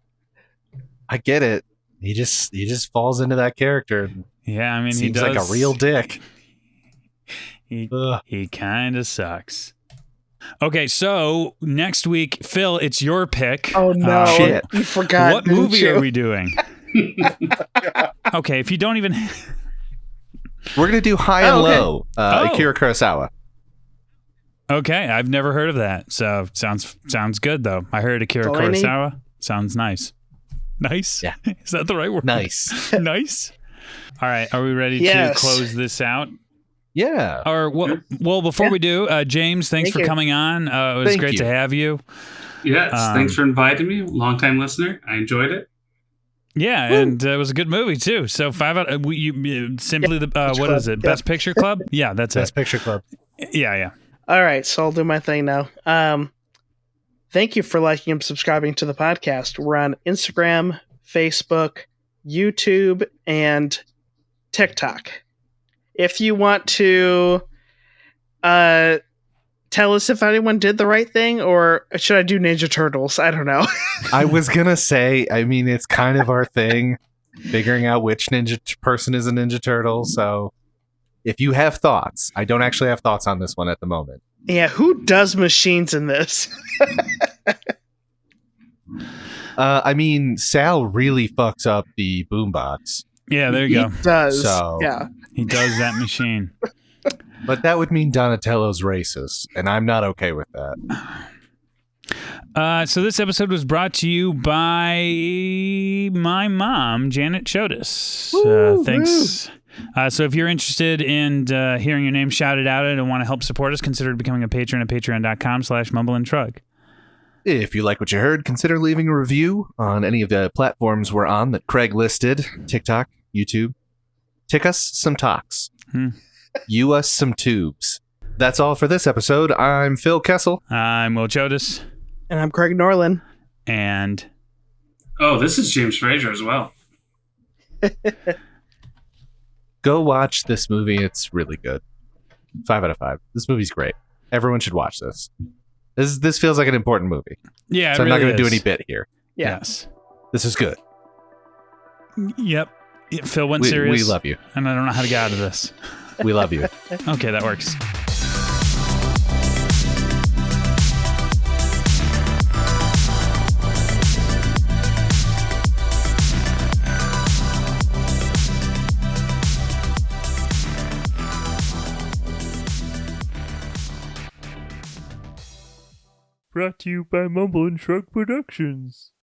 I get it. He just falls into that character. Yeah, I mean, Seems he does like a real dick. He kind of sucks. Okay, so next week, Phil, it's your pick. Oh no, shit. You forgot. What movie are we doing? Okay, if you don't even... We're going to do High and Low, Akira Kurosawa. Okay, I've never heard of that. So sounds good, though. I heard Akira Kurosawa. Sounds nice. Nice? Yeah. Is that the right word? Nice. Nice? All right, are we ready to close this out? Yeah. Or well, before we do, James, thanks for coming on. It was great to have you. Yes, thanks for inviting me. Long-time listener. I enjoyed it. Yeah, and it was a good movie too. So 5 out. Simply the what is it? Best Picture Club? Yeah, that's Best Picture Club. Yeah. All right, so I'll do my thing now. Thank you for liking and subscribing to the podcast. We're on Instagram, Facebook, YouTube, and TikTok. If you want to tell us if anyone did the right thing, or should I do Ninja Turtles? I don't know. I was going to say, I mean, it's kind of our thing, figuring out which ninja person is a Ninja Turtle. So if you have thoughts, I don't actually have thoughts on this one at the moment. Yeah, who does machines in this? I mean, Sal really fucks up the boombox. Yeah, there you go. He does. So, yeah. He does that machine. But that would mean Donatello's racist, and I'm not okay with that. So this episode was brought to you by my mom, Janet Chodas. Thanks. So if you're interested in hearing your name shouted out and want to help support us, consider becoming a patron at patreon.com/mumbleandtrug. If you like what you heard, consider leaving a review on any of the platforms we're on that Craig listed. TikTok, YouTube. Tick us some talks. You us some tubes. That's all for this episode. I'm Phil Kessel. I'm Will Chodas. And I'm Craig Norland. And... Oh, this is James Frazier as well. Go watch this movie. It's really good. 5 out of 5. This movie's great. Everyone should watch this. This feels like an important movie. Yeah, so I'm not going to do any bit here. Yes. This is good. Yep. Phil went serious. We love you. And I don't know how to get out of this. We love you. Okay, that works. Brought to you by Mumble and Shrug Productions.